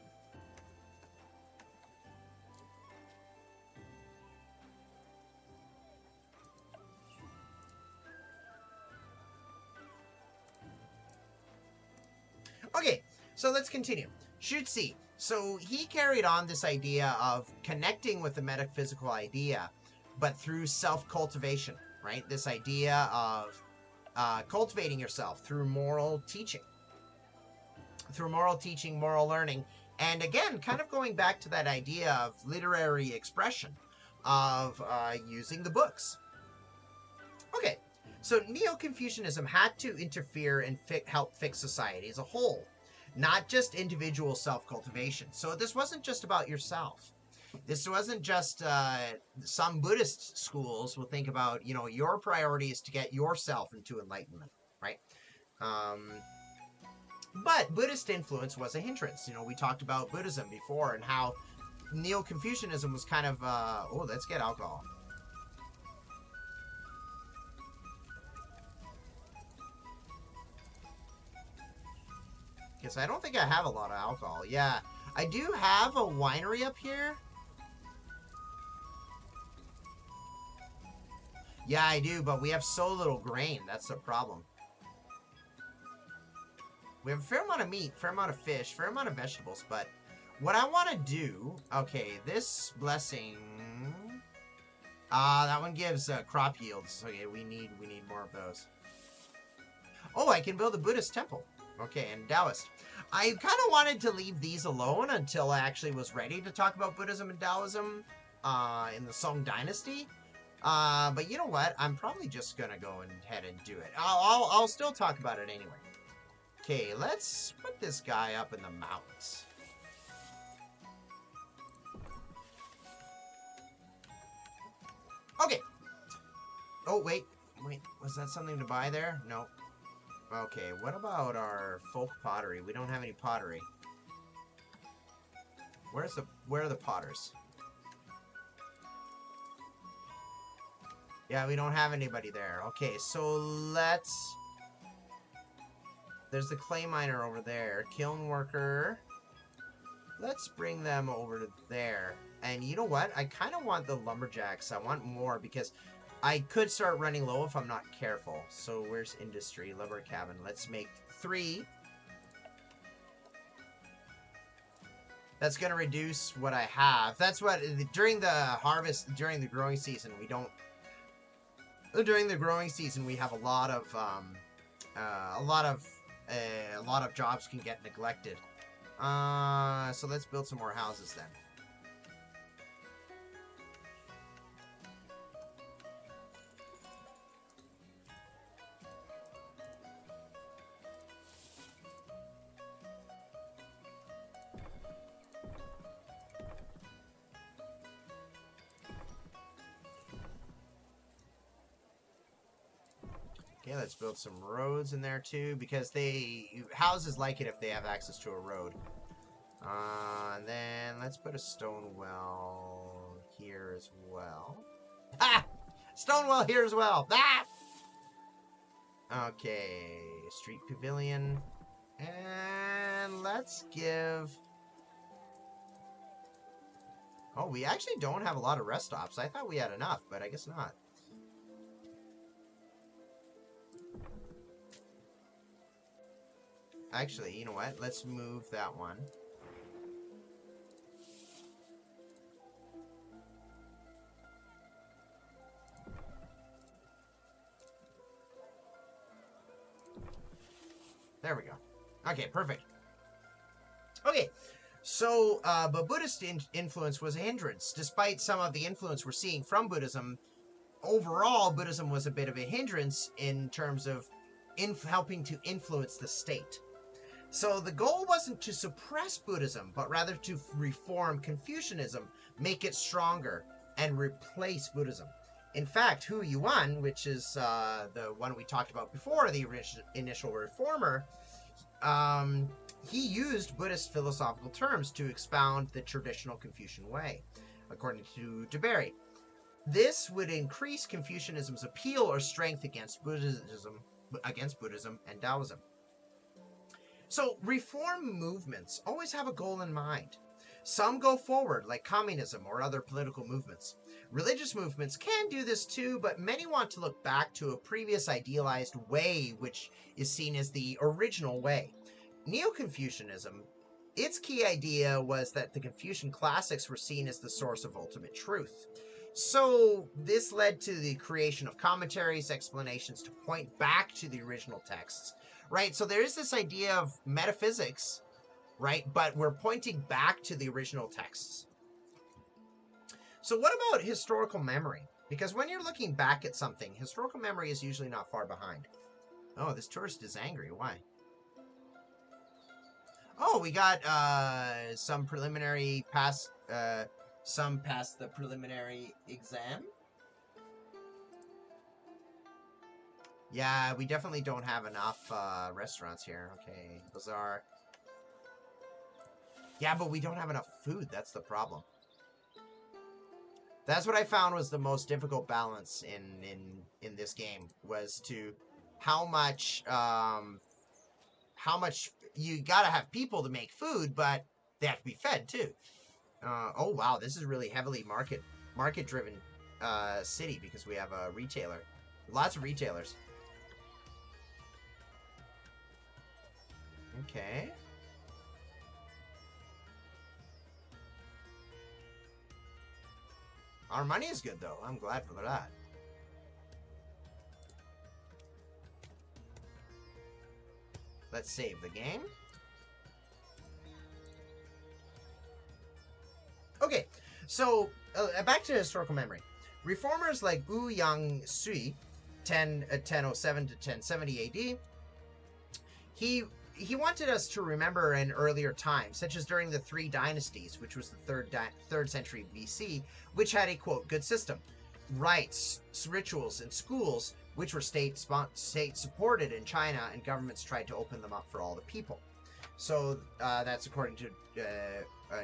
Okay, so let's continue. Shu-tsit. So he carried on this idea of connecting with the metaphysical idea, but through self-cultivation, right? This idea of cultivating yourself through moral teaching. Through moral teaching, moral learning. And again, kind of going back to that idea of literary expression, of using the books. Okay, so Neo-Confucianism had to interfere and help fix society as a whole, not just individual self-cultivation. So this wasn't just about yourself. This wasn't just some Buddhist schools will think about, you know, your priority is to get yourself into enlightenment, right? But Buddhist influence was a hindrance. You know, we talked about Buddhism before and how Neo-Confucianism was kind of, oh, let's get alcohol. Because I don't think I have a lot of alcohol. Yeah, I do have a winery up here. Yeah, I do, but we have so little grain. That's the problem. We have a fair amount of meat, fair amount of fish, fair amount of vegetables, but what I want to do... Okay, this blessing... that one gives crop yields. Okay, we need more of those. Oh, I can build a Buddhist temple. Okay, and Taoist. I kind of wanted to leave these alone until I actually was ready to talk about Buddhism and Taoism in the Song Dynasty. But you know what? I'm probably just gonna go ahead and do it. I'll still talk about it anyway. Okay, let's put this guy up in the mountains. Okay. Oh, wait. Was that something to buy there? No. Okay, what about our folk pottery? We don't have any pottery. Where are the potters? Yeah, we don't have anybody there. Okay, so let's... There's the clay miner over there. Kiln worker. Let's bring them over to there. And you know what? I kind of want the lumberjacks. I want more because I could start running low if I'm not careful. So where's industry? Lumber cabin. Let's make 3. That's going to reduce what I have. That's what... During the harvest, during the growing season, we don't... During the growing season, we have a lot of jobs can get neglected. So let's build some more houses then. Okay, let's build some roads in there too, because houses like it if they have access to a road. And then let's put a stone well here as well. Ah! Stone well here as well. Ah! Okay, street pavilion. And let's give... Oh, we actually don't have a lot of rest stops. I thought we had enough, but I guess not. Actually, you know what? Let's move that one. There we go. Okay, perfect. Okay, so, but Buddhist influence was a hindrance. Despite some of the influence we're seeing from Buddhism, overall, Buddhism was a bit of a hindrance in terms of helping to influence the state. So the goal wasn't to suppress Buddhism, but rather to reform Confucianism, make it stronger, and replace Buddhism. In fact, Hu Yuan, which is the one we talked about before, the initial reformer, he used Buddhist philosophical terms to expound the traditional Confucian way, according to Bary. This would increase Confucianism's appeal or strength against Buddhism and Taoism. So, reform movements always have a goal in mind. Some go forward, like communism or other political movements. Religious movements can do this too, but many want to look back to a previous idealized way, which is seen as the original way. Neo-Confucianism, its key idea was that the Confucian classics were seen as the source of ultimate truth. So this led to the creation of commentaries, explanations to point back to the original texts, right? So there is this idea of metaphysics, right? But we're pointing back to the original texts. So what about historical memory? Because when you're looking back at something, historical memory is usually not far behind. Oh, this tourist is angry. Why? Oh, we got some preliminary some passed the preliminary exam. Yeah, we definitely don't have enough restaurants here. Okay, bazaar. Yeah, but we don't have enough food. That's the problem. That's what I found was the most difficult balance in this game, was to how much you gotta have people to make food, but they have to be fed too. Oh wow, this is really heavily market driven city, because we have a retailer, lots of retailers. Okay. Our money is good though. I'm glad for that. Let's save the game. Okay, so back to historical memory. Reformers like Ouyang-Sui, 1007 to 1070 AD, he wanted us to remember an earlier time, such as during the Three Dynasties, which was the third century BC, which had a, quote, good system. Rites, rituals, and schools, which were state-supported in China, and governments tried to open them up for all the people. So that's according to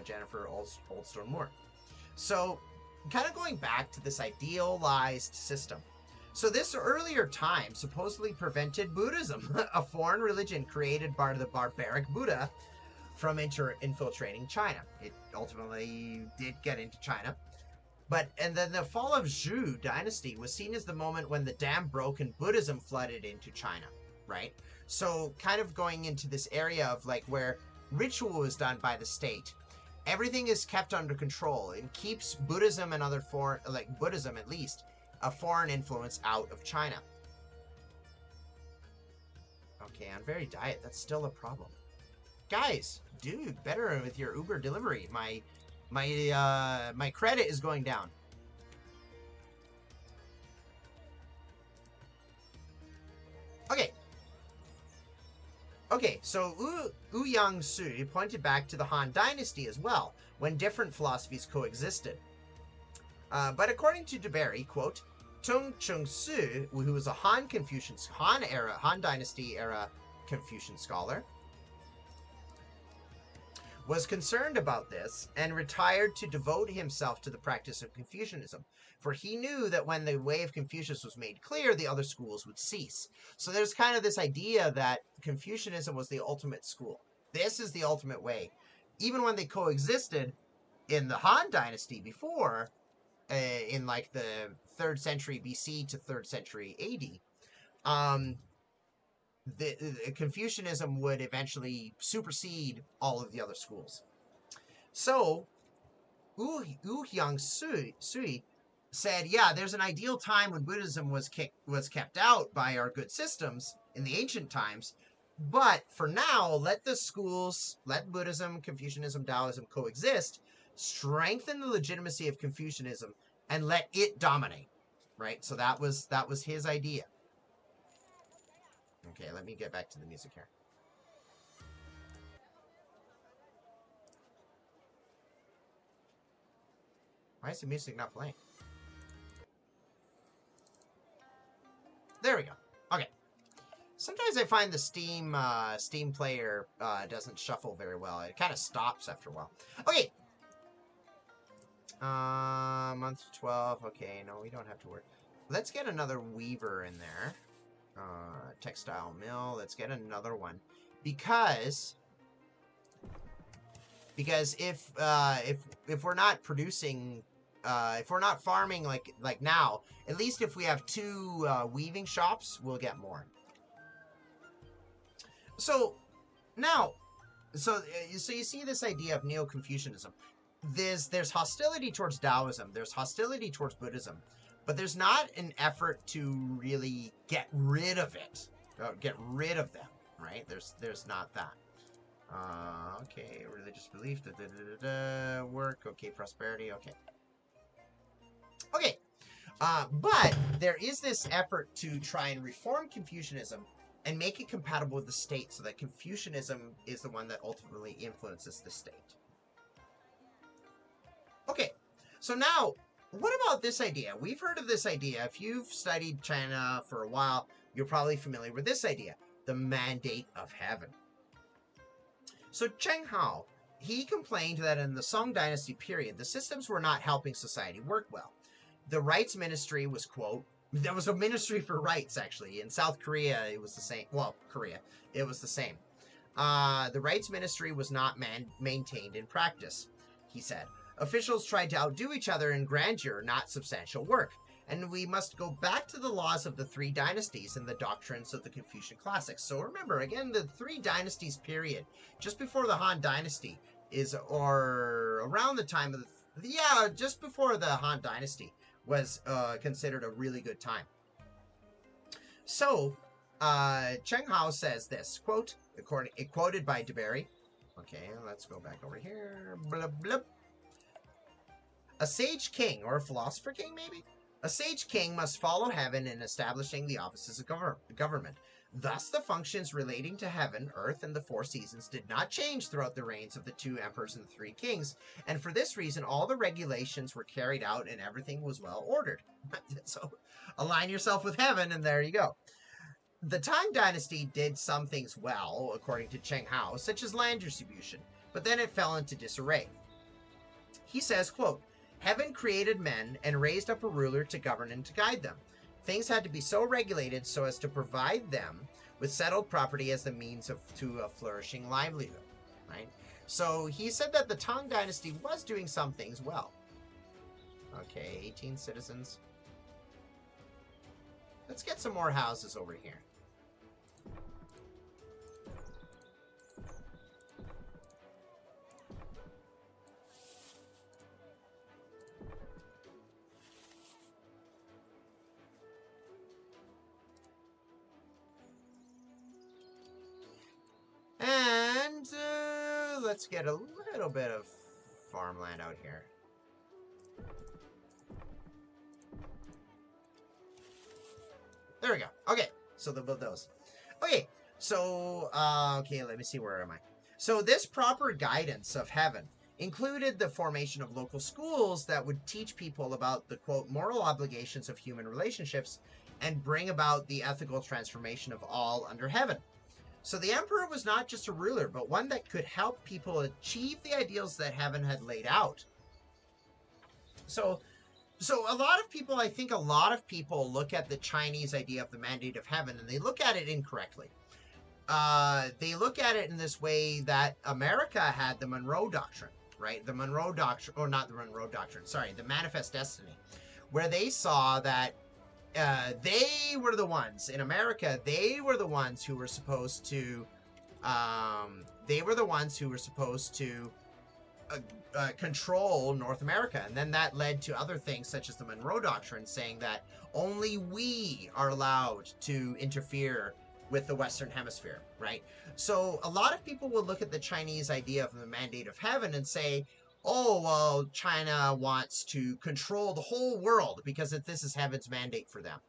Jennifer Oldstone-Moore. So kind of going back to this idealized system. So this earlier time supposedly prevented Buddhism, a foreign religion created by the barbaric Buddha, from infiltrating China. It ultimately did get into China. And then the fall of Zhou dynasty was seen as the moment when the dam broke and Buddhism flooded into China, right? So kind of going into this area of like where ritual is done by the state. Everything is kept under control. It keeps Buddhism and other foreign, like Buddhism at least, a foreign influence out of China. Okay, on very diet, that's still a problem. Guys, dude, better with your Uber delivery. My credit is going down. Okay, so Ouyang-Sui pointed back to the Han Dynasty as well, when different philosophies coexisted. But according to Bary, quote, Tung Chung-Su, who was a Han Dynasty era Confucian scholar, was concerned about this and retired to devote himself to the practice of Confucianism, for he knew that when the way of Confucius was made clear, the other schools would cease. So there's kind of this idea that Confucianism was the ultimate school. This is the ultimate way. Even when they coexisted in the Han Dynasty before, in like the 3rd century BC to 3rd century AD, the Confucianism would eventually supersede all of the other schools. So, Ouyang-Sui said, yeah, there's an ideal time when Buddhism was kept out by our good systems in the ancient times, but for now, let the schools, let Buddhism, Confucianism, Taoism coexist, strengthen the legitimacy of Confucianism, and let it dominate, right? So that was his idea. Okay, let me get back to the music here. Why is the music not playing? There we go. Okay. Sometimes I find the Steam player doesn't shuffle very well. It kind of stops after a while. Okay. Month 12. Okay, no, we don't have to work. Let's get another weaver in there. Textile mill. Let's get another one. Because if we're not producing, if we're not farming like now, at least if we have 2 weaving shops, we'll get more. So now, so you see this idea of Neo-Confucianism. There's hostility towards Taoism. There's hostility towards Buddhism, but there's not an effort to really get rid of it, get rid of them, right? There's not that. Okay, religious belief, work, okay, prosperity, okay. Okay, but there is this effort to try and reform Confucianism and make it compatible with the state so that Confucianism is the one that ultimately influences the state. Okay, so now, what about this idea? We've heard of this idea. If you've studied China for a while, you're probably familiar with this idea, the mandate of heaven. So Cheng Hao, he complained that in the Song Dynasty period, the systems were not helping society work well. The rights ministry was, quote, there was a ministry for rights, actually. In South Korea, it was the same. Well, Korea, it was the same. The rights ministry was not maintained in practice, he said. Officials tried to outdo each other in grandeur, not substantial work. And we must go back to the laws of the 3 dynasties and the doctrines of the Confucian classics. So remember, again, the 3 dynasties period, just before the Han Dynasty, or around the time of just before the Han Dynasty was considered a really good time. So, Cheng Hao says this, quote, quoted by Bary. Okay, let's go back over here. Blub, blub. A sage king, or a philosopher king, maybe? A sage king must follow heaven in establishing the offices of government. Thus, the functions relating to heaven, earth, and the 4 seasons did not change throughout the reigns of the 2 emperors and the 3 kings, and for this reason, all the regulations were carried out and everything was well ordered. So, align yourself with heaven, and there you go. The Tang Dynasty did some things well, according to Cheng Hao, such as land distribution, but then it fell into disarray. He says, quote, heaven created men and raised up a ruler to govern and to guide them. Things had to be so regulated so as to provide them with settled property as the means to a flourishing livelihood, right? So he said that the Tang Dynasty was doing some things well. Okay, 18 citizens. Let's get some more houses over here. And let's get a little bit of farmland out here. There we go. Okay, so they'll build those. Okay, so, okay, let me see, where am I? So this proper guidance of heaven included the formation of local schools that would teach people about the, quote, moral obligations of human relationships and bring about the ethical transformation of all under heaven. So the emperor was not just a ruler, but one that could help people achieve the ideals that heaven had laid out. So a lot of people, I think a lot of people look at the Chinese idea of the mandate of heaven, and they look at it incorrectly. They look at it in this way that America had the Monroe Doctrine, right? The Monroe Doctrine, or not the Monroe Doctrine, sorry, the Manifest Destiny, where they saw that they were the ones, in America, they were the ones who were supposed to, control North America. And then that led to other things such as the Monroe Doctrine, saying that only we are allowed to interfere with the Western Hemisphere, right? So a lot of people will look at the Chinese idea of the mandate of heaven and say, oh, well, China wants to control the whole world because this is heaven's mandate for them.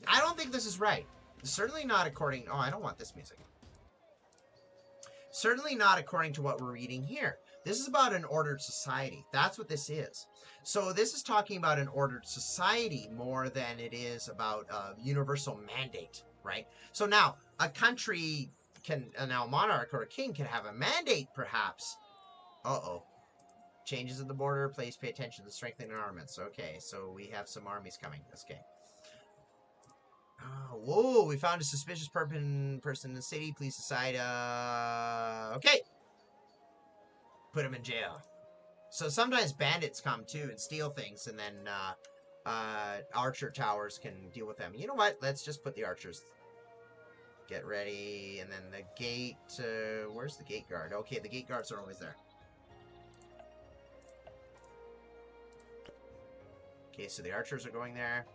I don't think this is right. Certainly not according... Oh, I don't want this music. Certainly not according to what we're reading here. This is about an ordered society. That's what this is. So this is talking about an ordered society more than it is about a universal mandate, right? So now a country now a monarch or a king can have a mandate, perhaps. Uh-oh. Changes in the border. Please pay attention to strengthening armaments. Okay, so we have some armies coming. Okay. Whoa, we found a suspicious person in the city. Please decide. Okay. Put him in jail. So sometimes bandits come too and steal things, and then archer towers can deal with them. You know what? Let's just put the archers. Get ready, and then the gate. Where's the gate guard? Okay, the gate guards are always there. Okay, so the archers are going there.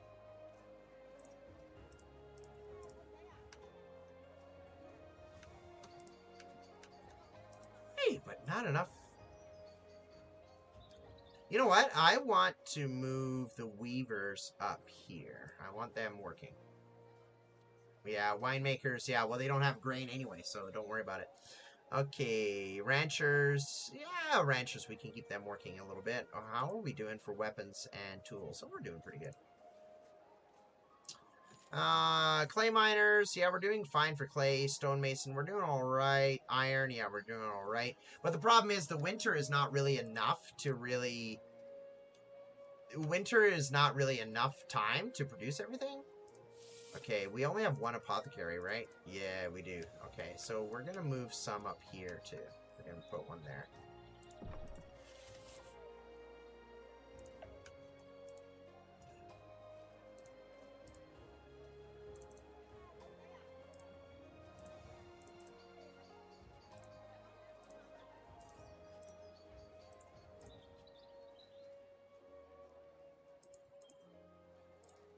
Hey, but not enough. You know what? I want to move the weavers up here. I want them working. Yeah, winemakers. Yeah, well, they don't have grain anyway, so don't worry about it. Okay, ranchers. Yeah, ranchers, we can keep them working a little bit. How are we doing for weapons and tools? So we're doing pretty good. Clay miners. Yeah, we're doing fine for clay. Stonemason, we're doing all right. Iron, yeah, we're doing all right. But the problem is the winter is not really enough to really... Winter is not really enough time to produce everything. Okay, we only have one apothecary, right? Yeah, we do. Okay, so we're going to move some up here, too. We're going to put one there.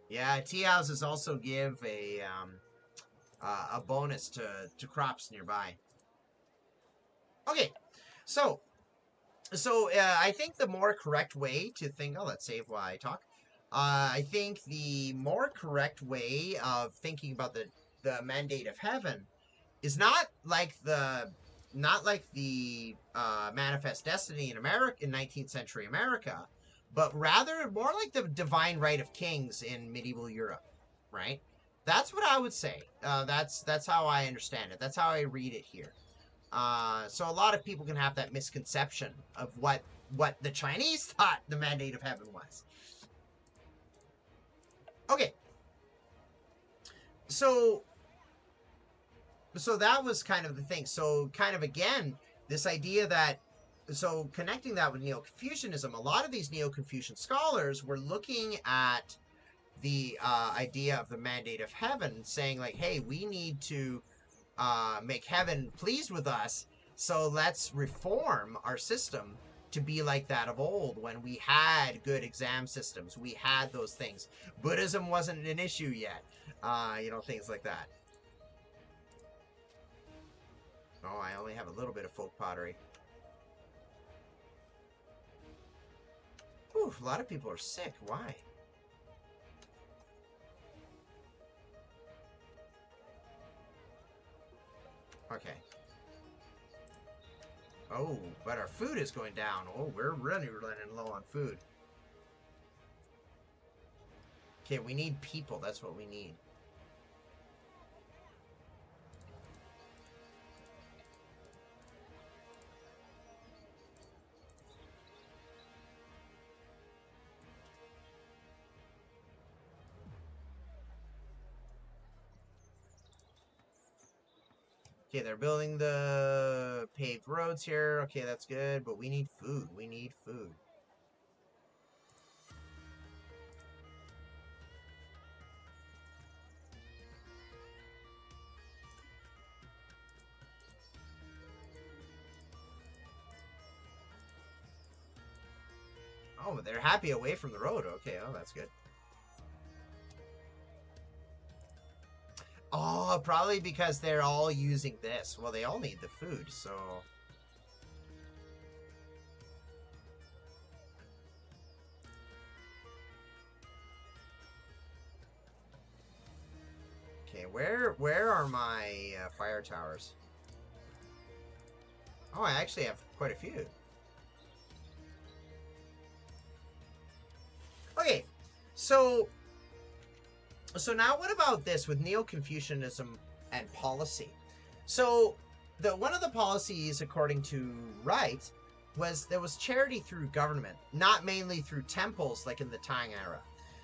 Yeah, tea houses also give a bonus to crops nearby. Okay, so I think the more correct way to think. Oh, let's save while I talk. I think the more correct way of thinking about the mandate of heaven is not like the manifest destiny in America in 19th century America, but rather more like the divine right of kings in medieval Europe, right? That's what I would say. That's how I understand it. That's how I read it here. So a lot of people can have that misconception of what the Chinese thought the mandate of heaven was. Okay. So that was kind of the thing. So kind of again, this idea that, so connecting that with Neo-Confucianism, a lot of these Neo-Confucian scholars were looking at the idea of the mandate of heaven, saying like, hey, we need to make heaven pleased with us, so let's reform our system to be like that of old, when we had good exam systems, we had those things. Buddhism wasn't an issue yet, you know, things like that. Oh, I only have a little bit of folk pottery. Ooh, a lot of people are sick. Why? Okay. Oh, but our food is going down. Oh, we're running low on food. Okay, we need people. That's what we need. Okay, they're building the paved roads here. Okay, that's good, but we need food. We need food. Oh, they're happy away from the road. Okay, oh, that's good. Oh, probably because they're all using this. Well, they all need the food, so... Okay, where are my fire towers? Oh, I actually have quite a few. Okay, so So now what about this with Neo-Confucianism and policy? So one of the policies, according to Wright, was there was charity through government, not mainly through temples like in the Tang era.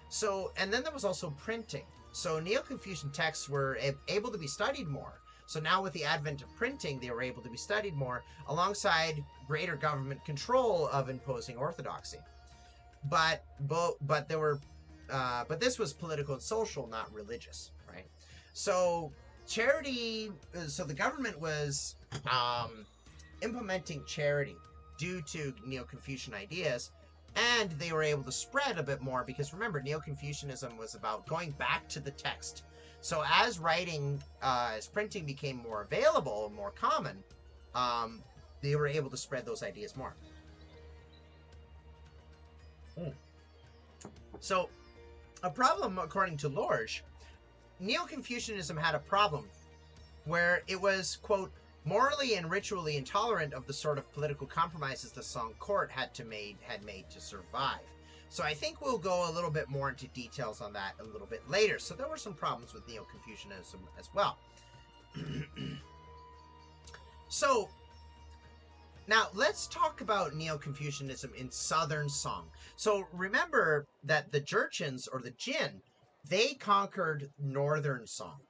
So, and then there was also printing. So Neo-Confucian texts were able to be studied more. So now with the advent of printing, they were able to be studied more alongside greater government control of imposing orthodoxy. But this was political and social, not religious, right? So charity, so the government was implementing charity due to Neo-Confucian ideas, and they were able to spread a bit more because remember, Neo-Confucianism was about going back to the text. So as writing, as printing became more available and more common, they were able to spread those ideas more. So, a problem, according to Lorge, Neo-Confucianism had a problem where it was, quote, morally and ritually intolerant of the sort of political compromises the Song court had made to survive. So I think we'll go a little bit more into details on that a little bit later. So there were some problems with Neo-Confucianism as well. So now let's talk about Neo-Confucianism in Southern Song. So remember that the Jurchens, or the Jin, they conquered Northern Song.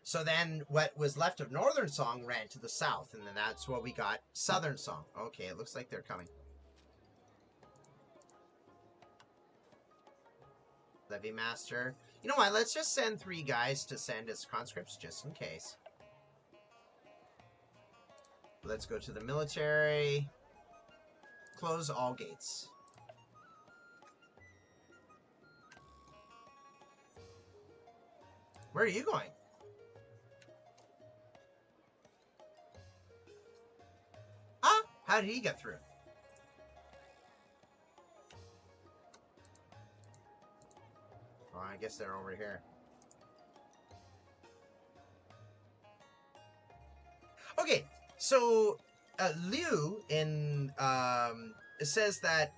So then what was left of Northern Song ran to the south, and then that's what we got Southern Song. Okay, it looks like they're coming. Levy Master. You know what, let's just send 3 guys to send as conscripts, just in case. Let's go to the military. Close all gates. Where are you going? Ah! How did he get through? Oh, I guess they're over here. Okay, so Liu says that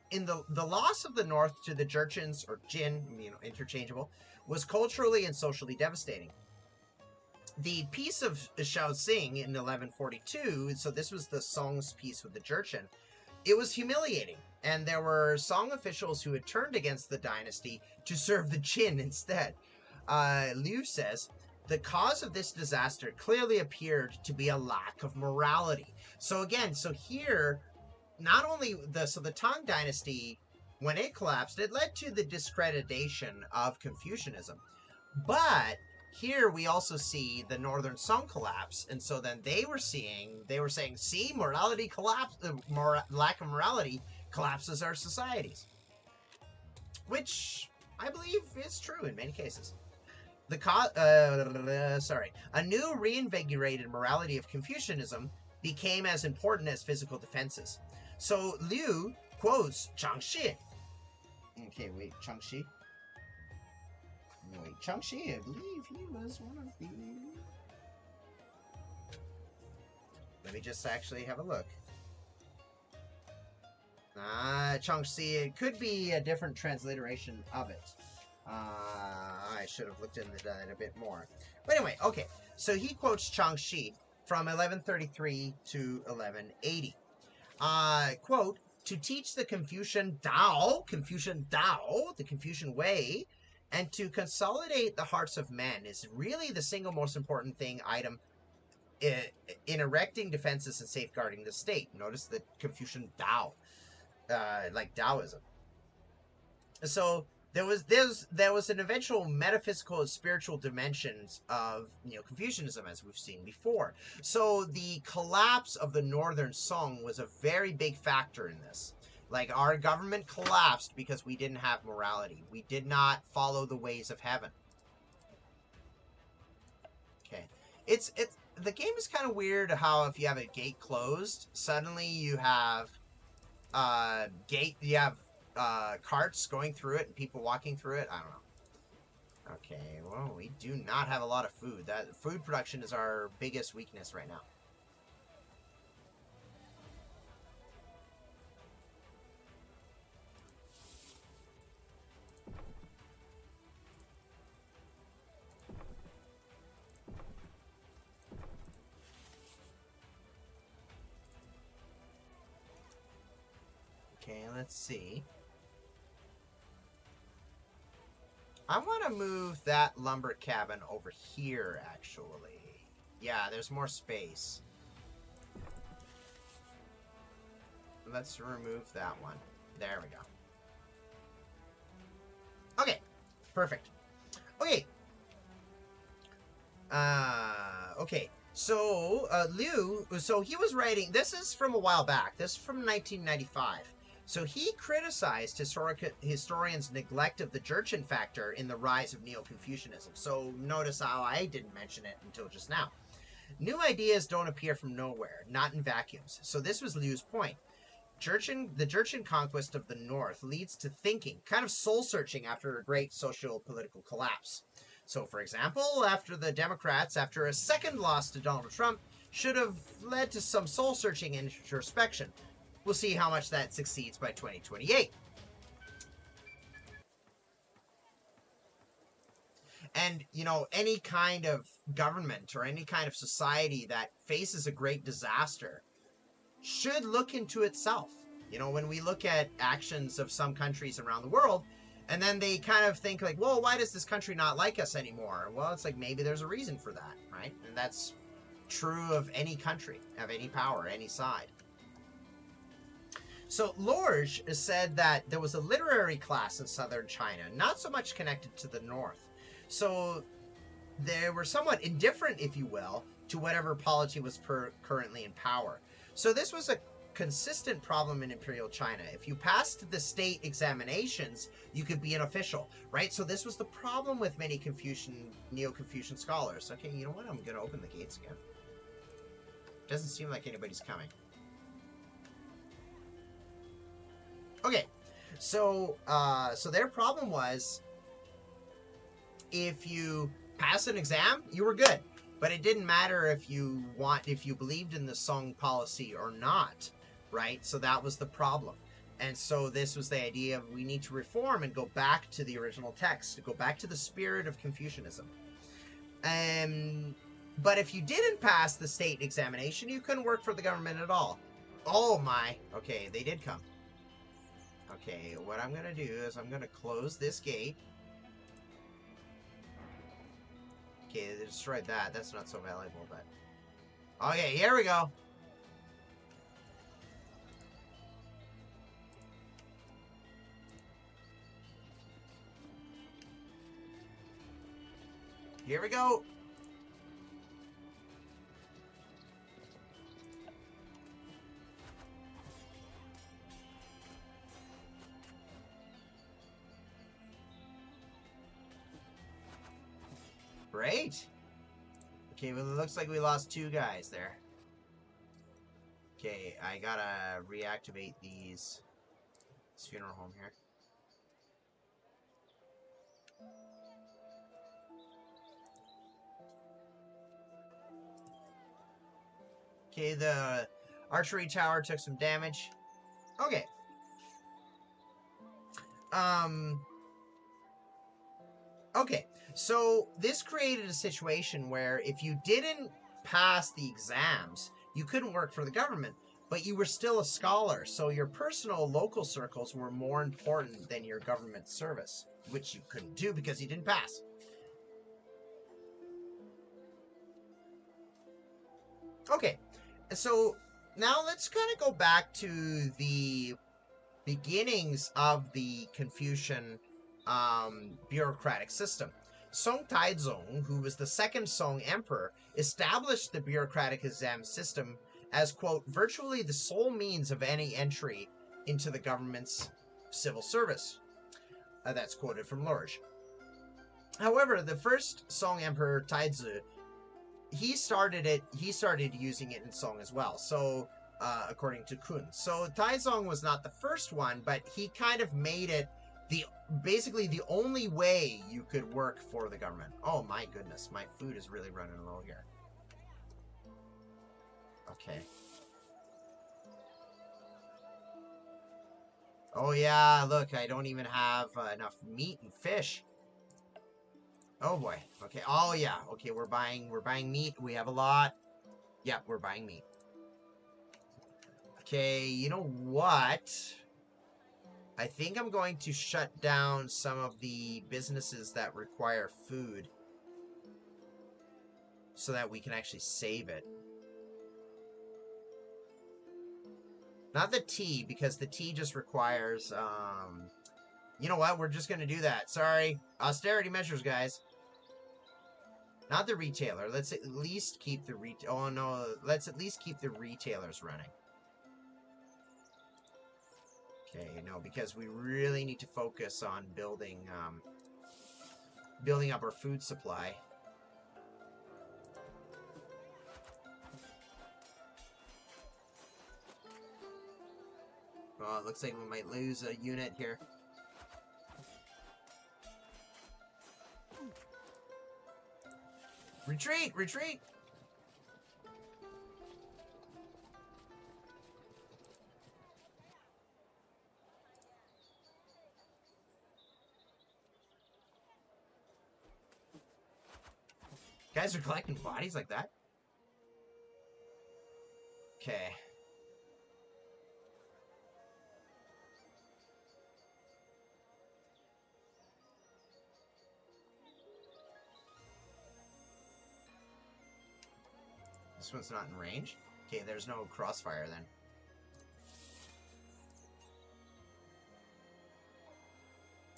in the loss of the North to the Jurchens, or Jin, interchangeable, was culturally and socially devastating. The Peace of Shaoxing in 1142, so this was the Song's peace with the Jurchen, it was humiliating, and there were Song officials who had turned against the dynasty to serve the Jin instead. Liu says, the cause of this disaster clearly appeared to be a lack of morality. So again, so here, not only the Tang Dynasty, when it collapsed, it led to the discreditation of Confucianism. But here we also see the Northern Song collapse, and so then they were saying, see, morality collapse, lack of morality collapses our societies. Which I believe is true in many cases. A new reinvigorated morality of Confucianism became as important as physical defenses. So Liu quotes Changxi. Okay, wait, Changxi? No, wait, Changxi, I believe he was one of the... Let me just actually have a look. Changxi, it could be a different transliteration of it. I should have looked into that a bit more. But anyway, okay. So he quotes Changxi from 1133 to 1180. Quote, to teach the Confucian Tao, the Confucian way, and to consolidate the hearts of men is really the single most important item in erecting defenses and safeguarding the state. Notice the Confucian Tao, like Taoism. So there was an eventual metaphysical and spiritual dimensions of Confucianism, as we've seen before. So the collapse of the Northern Song was a very big factor in this. Like, our government collapsed because we didn't have morality. We did not follow the ways of heaven. Okay, the game is kind of weird how if you have a gate closed, suddenly you have carts going through it and people walking through it. I don't know. Okay, well, we do not have a lot of food. That food production is our biggest weakness right now. Okay, let's see. I want to move that lumber cabin over here, actually. Yeah, there's more space. Let's remove that one. There we go. Okay, perfect. Okay. Okay. So, Liu, so he was writing, this is from a while back. This is from 1995. So he criticized historians' neglect of the Jurchen factor in the rise of Neo-Confucianism. So notice how I didn't mention it until just now. New ideas don't appear from nowhere, not in vacuums. So this was Liu's point. The Jurchen conquest of the North leads to thinking, kind of soul-searching after a great social-political collapse. So, for example, after a second loss to Donald Trump, should have led to some soul-searching and introspection. We'll see how much that succeeds by 2028. And, you know, any kind of government or any kind of society that faces a great disaster should look into itself. You know, when we look at actions of some countries around the world, and then they kind of think like, well, why does this country not like us anymore? Well, it's like, maybe there's a reason for that, right? And that's true of any country, of any power, any side. So Lorge said that there was a literary class in southern China, not so much connected to the north. So they were somewhat indifferent, if you will, to whatever polity was currently in power. So this was a consistent problem in Imperial China. If you passed the state examinations, you could be an official, right? So this was the problem with many Neo-Confucian scholars. Okay, you know what? I'm going to open the gates again. Doesn't seem like anybody's coming. Okay, so their problem was, if you pass an exam, you were good. But it didn't matter if you believed in the Song policy or not, right? So that was the problem. And so this was the idea of, we need to reform and go back to the original text, to go back to the spirit of Confucianism. But if you didn't pass the state examination, you couldn't work for the government at all. Oh my. Okay, they did come. Okay, what I'm going to do is I'm going to close this gate. Okay, they destroyed that. That's not so valuable, but... Okay, here we go. Here we go. Great. Okay, well, it looks like we lost 2 guys there. Okay, I gotta reactivate this funeral home here. Okay, the archery tower took some damage. Okay. Okay, so this created a situation where if you didn't pass the exams, you couldn't work for the government, but you were still a scholar, so your personal local circles were more important than your government service, which you couldn't do because you didn't pass. Okay, so now let's kind of go back to the beginnings of the Confucian bureaucratic system. Song Taizong, who was the second Song emperor, established the bureaucratic exam system as, quote, virtually the sole means of any entry into the government's civil service. That's quoted from Lorge. However, the first Song emperor, Taizi, he started using it in Song as well. So, according to Kun. So Taizong was not the first one, but he kind of made it basically the only way you could work for the government. Oh my goodness, my food is really running low here. Okay. Oh yeah, look, I don't even have enough meat and fish. Oh boy. Okay. Oh yeah. Okay, we're buying meat. We have a lot. Yeah, we're buying meat. Okay, you know what? I think I'm going to shut down some of the businesses that require food so that we can actually save it. Not the tea, because the tea just requires, you know what? We're just going to do that. Sorry. Austerity measures, guys. Not the retailer. Let's at least keep the oh, no. Let's at least keep the retailers running. Okay, no, because we really need to focus on building up our food supply. Well, it looks like we might lose a unit here. Retreat! Retreat! Guys are collecting bodies like that? Okay. This one's not in range? Okay, there's no crossfire then.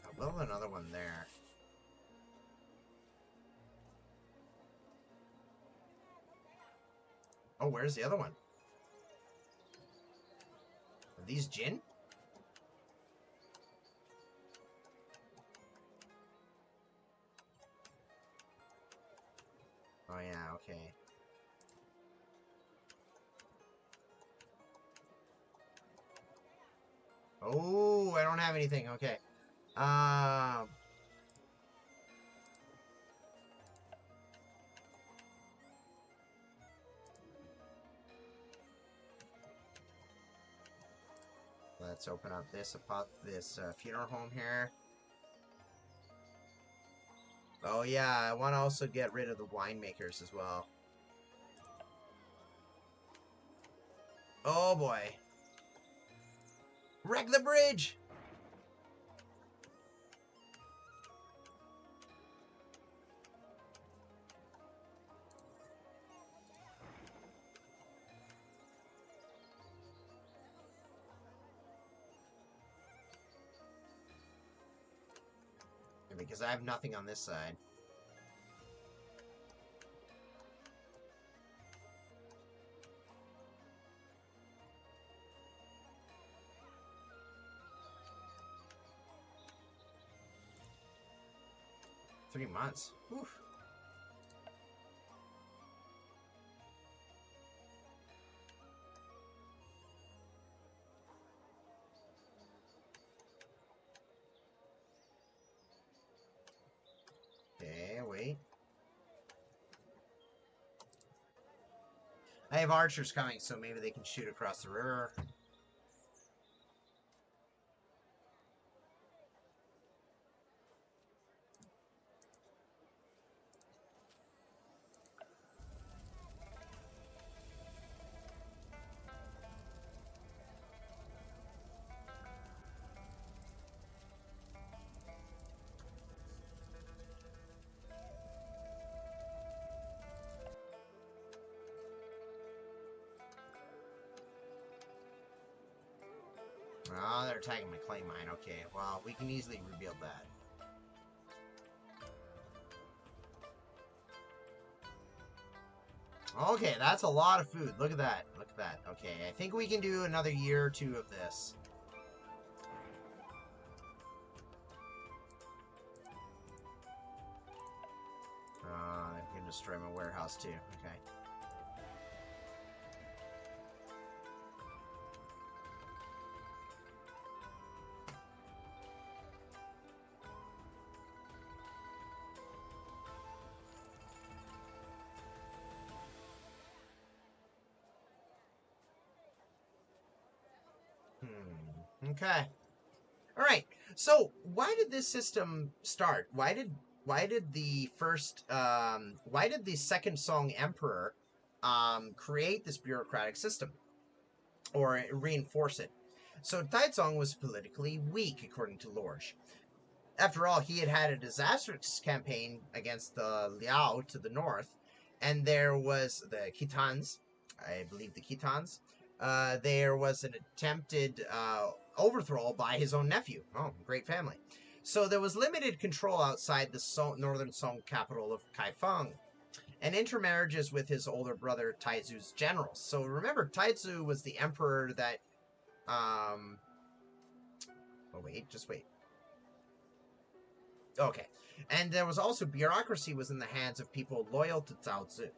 I'll build another one there. Oh, where's the other one? Are these Jin? Oh yeah, okay. Oh, I don't have anything. Okay. Let's open up this funeral home here. Oh yeah, I want to also get rid of the winemakers as well. Oh boy. Wreck the bridge! Because I have nothing on this side. Three months. Oof. Okay, wait. I have archers coming, so maybe they can shoot across the river. Oh, they're attacking my clay mine. Okay, well, we can easily rebuild that. Okay, that's a lot of food. Look at that. Look at that. Okay, I think we can do another year or two of this. I can destroy my warehouse too. Okay. Okay. All right. So, why did this system start? Why did the second Song Emperor create this bureaucratic system or reinforce it? So Taizong was politically weak, according to Lorge. After all, he had had a disastrous campaign against the Liao to the north, and there was the Khitans, I believe the Khitans. There was an attempted overthrow by his own nephew. Oh, great family. So there was limited control outside the northern Song capital of Kaifeng, and intermarriages with his older brother Taizu's generals. So remember, Taizu was the emperor that... oh, wait, just wait. Okay. And there was also bureaucracy was in the hands of people loyal to Cao Tzu.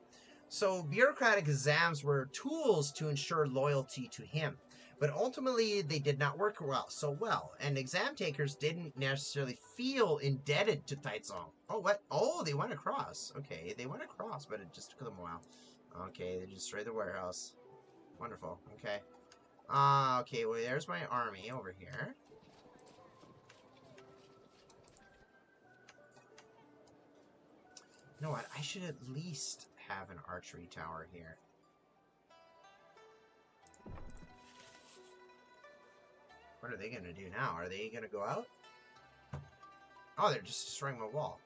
So bureaucratic exams were tools to ensure loyalty to him. But ultimately, they did not work so well. And exam takers didn't necessarily feel indebted to Taizong. Oh, what? Oh, they went across. Okay, they went across, but it just took them a while. Okay, they destroyed the warehouse. Wonderful. Okay. Okay, well, there's my army over here. You know what? I should at least have an archery tower here. What are they going to do now? Are they going to go out? Oh, they're just destroying my wall.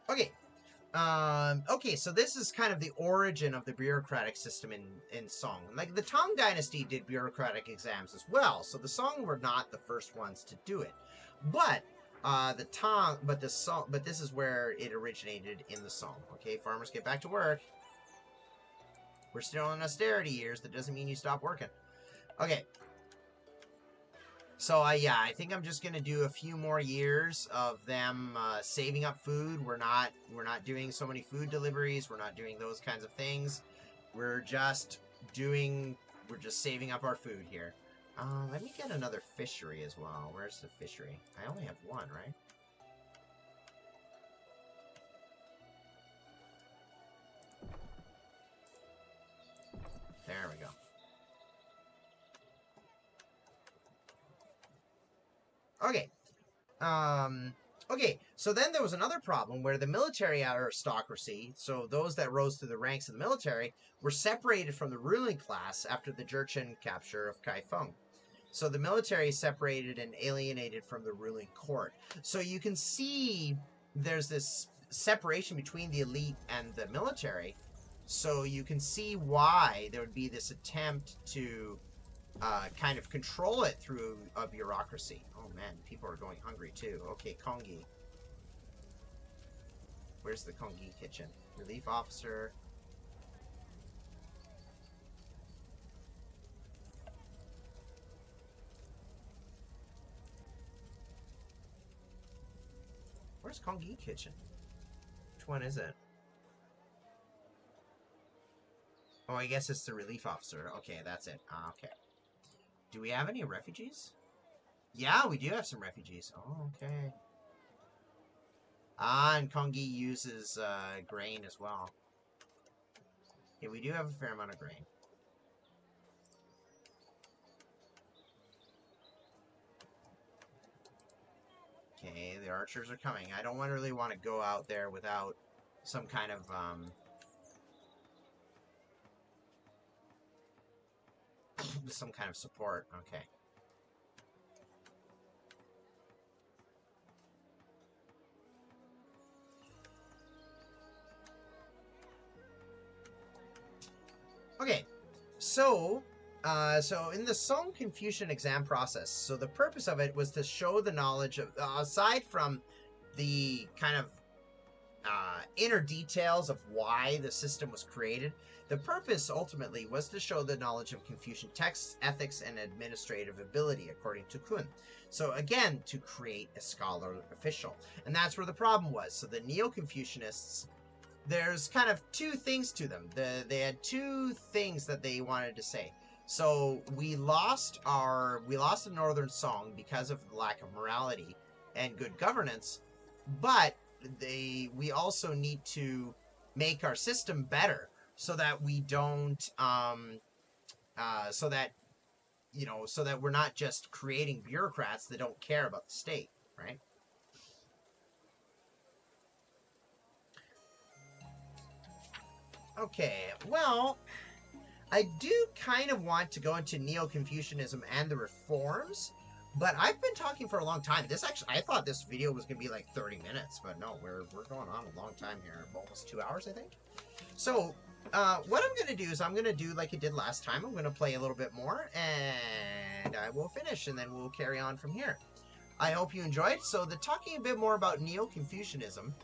Okay. Okay, so this is kind of the origin of the bureaucratic system in Song. Like, the Tang Dynasty did bureaucratic exams as well, so the Song were not the first ones to do it. But, but this is where it originated in the Song. Okay, farmers, get back to work. We're still in austerity years. That doesn't mean you stop working. Okay. So, yeah, I think I'm just going to do a few more years of them saving up food. We're not doing so many food deliveries. We're not doing those kinds of things. We're just saving up our food here. Let me get another fishery as well. Where's the fishery? I only have one, right? There we go. Okay. Okay, so then there was another problem where the military aristocracy, so those that rose through the ranks of the military, were separated from the ruling class after the Jurchen capture of Kaifeng. So the military separated and alienated from the ruling court. So you can see there's this separation between the elite and the military. So you can see why there would be this attempt to kind of control it through a bureaucracy. Oh man, people are going hungry too. Okay, Kongi. Where's the Kongi kitchen? Relief officer. Where's Kongi kitchen? Which one is it? Oh, I guess it's the relief officer. Okay, that's it. Okay. Do we have any refugees? Yeah, we do have some refugees. Oh, okay. And Kongi uses grain as well. Okay, we do have a fair amount of grain. Okay, the archers are coming. I don't really want to go out there without some kind of support. Okay. Okay, so in the Song Confucian exam process, so the purpose of it was to show the knowledge of, aside from the kind of inner details of why the system was created, the purpose ultimately was to show the knowledge of Confucian texts, ethics, and administrative ability, according to Kun. So again, to create a scholar official. And that's where the problem was. So the Neo-Confucianists, there's kind of two things to them. They had two things that they wanted to say. So we lost the Northern Song because of the lack of morality and good governance, but we also need to make our system better so that we don't so that we're not just creating bureaucrats that don't care about the state, right? Okay, well, I do kind of want to go into Neo-Confucianism and the reforms, but I've been talking for a long time. This actually, I thought this video was going to be like 30 minutes, but no, we're going on a long time here. Almost 2 hours, I think. So, what I'm going to do is I'm going to do like I did last time. I'm going to play a little bit more, and I will finish, and then we'll carry on from here. I hope you enjoyed. So, talking a bit more about Neo-Confucianism,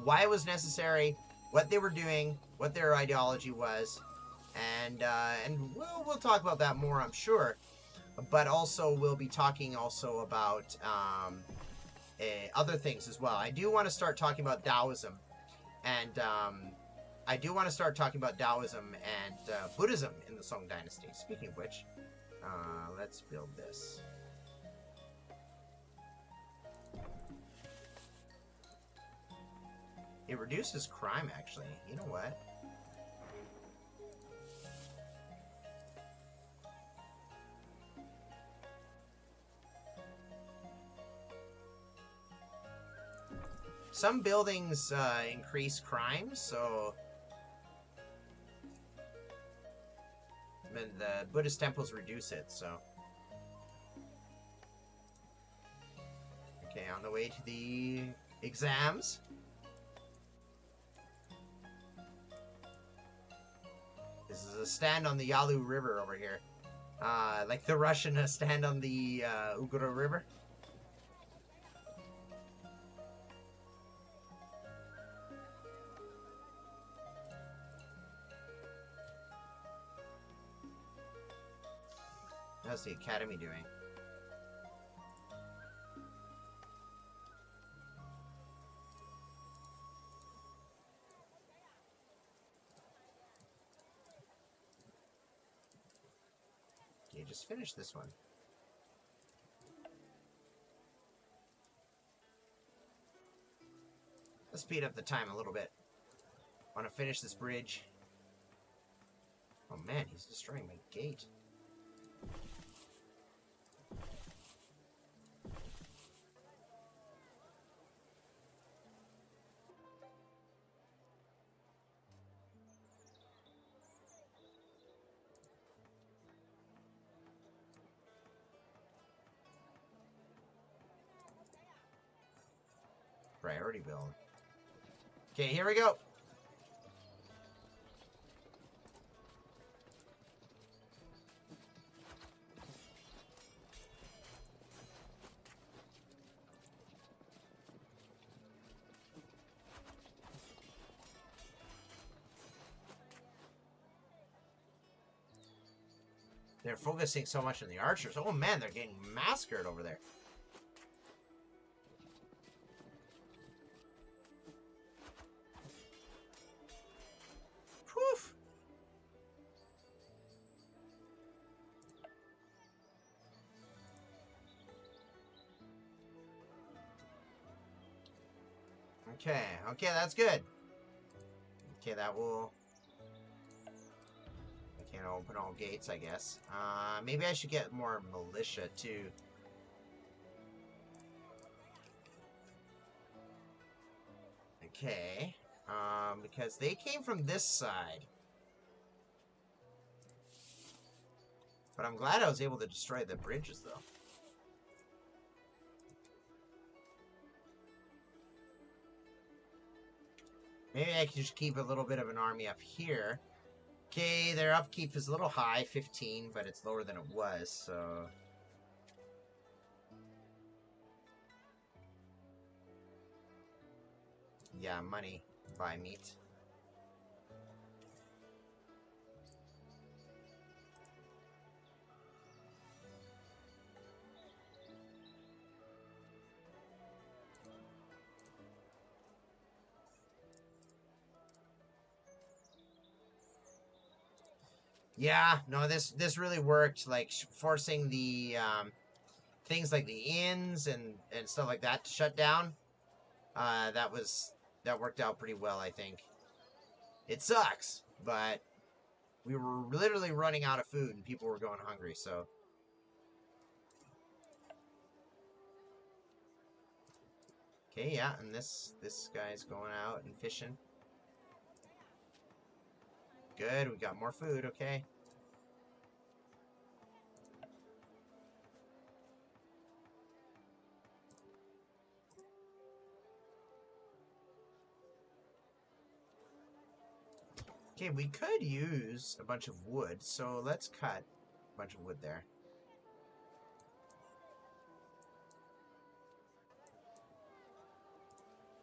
why it was necessary, what they were doing, what their ideology was, and we'll talk about that more, I'm sure. But also we'll be talking also about other things as well. I do want to start talking about Taoism, and Buddhism in the Song Dynasty. Speaking of which, let's build this. It reduces crime, actually. You know what? Some buildings increase crime, so the Buddhist temples reduce it, so. Okay, on the way to the exams. This is a stand on the Yalu River over here. Like the Russian stand on the Ugura River. How's the academy doing? Okay, just finish this one. Let's speed up the time a little bit. Want to finish this bridge. Oh man, he's destroying my gate. Priority build. Okay, here we go. They're focusing so much on the archers. Oh man, they're getting massacred over there. Whew. Okay, that's good. Okay, that will... I can't open all gates, I guess. Maybe I should get more militia, too. Okay. Because they came from this side. But I'm glad I was able to destroy the bridges, though. Maybe I can just keep a little bit of an army up here. Okay, their upkeep is a little high, 15, but it's lower than it was, so... Yeah, money. Buy meat. Yeah, no, this really worked, like, forcing the, things like the inns and stuff like that to shut down. That worked out pretty well, I think. It sucks, but we were literally running out of food and people were going hungry, so... Okay, yeah, and this guy's going out and fishing. Good, we got more food, okay. Okay, we could use a bunch of wood, so let's cut a bunch of wood there.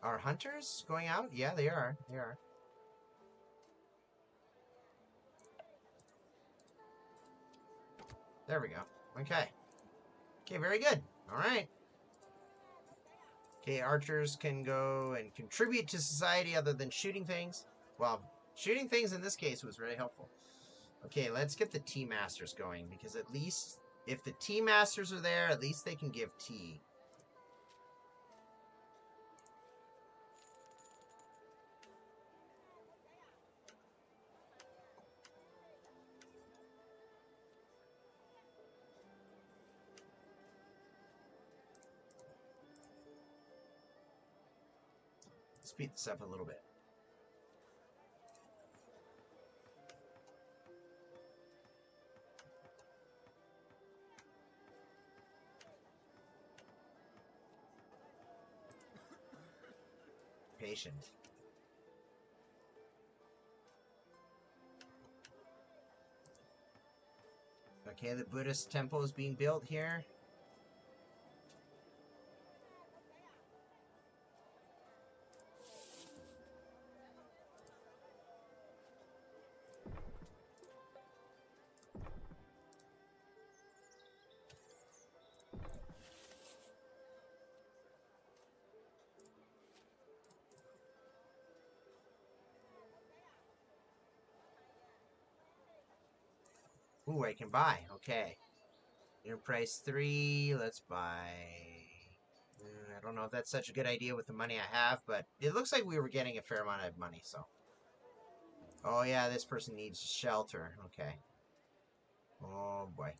Are hunters going out? Yeah, they are. They are. There we go. Okay. Okay, very good. All right. Okay, archers can go and contribute to society other than shooting things. Well, shooting things in this case was really helpful. Okay, let's get the tea masters going, because at least if the tea masters are there, at least they can give tea. Speed this up a little bit. Patient. Okay, the Buddhist temple is being built here. Ooh, I can buy. Okay. Your price 3. Let's buy. I don't know if that's such a good idea with the money I have, but it looks like we were getting a fair amount of money, so. Oh, yeah, this person needs shelter. Okay. Oh, boy.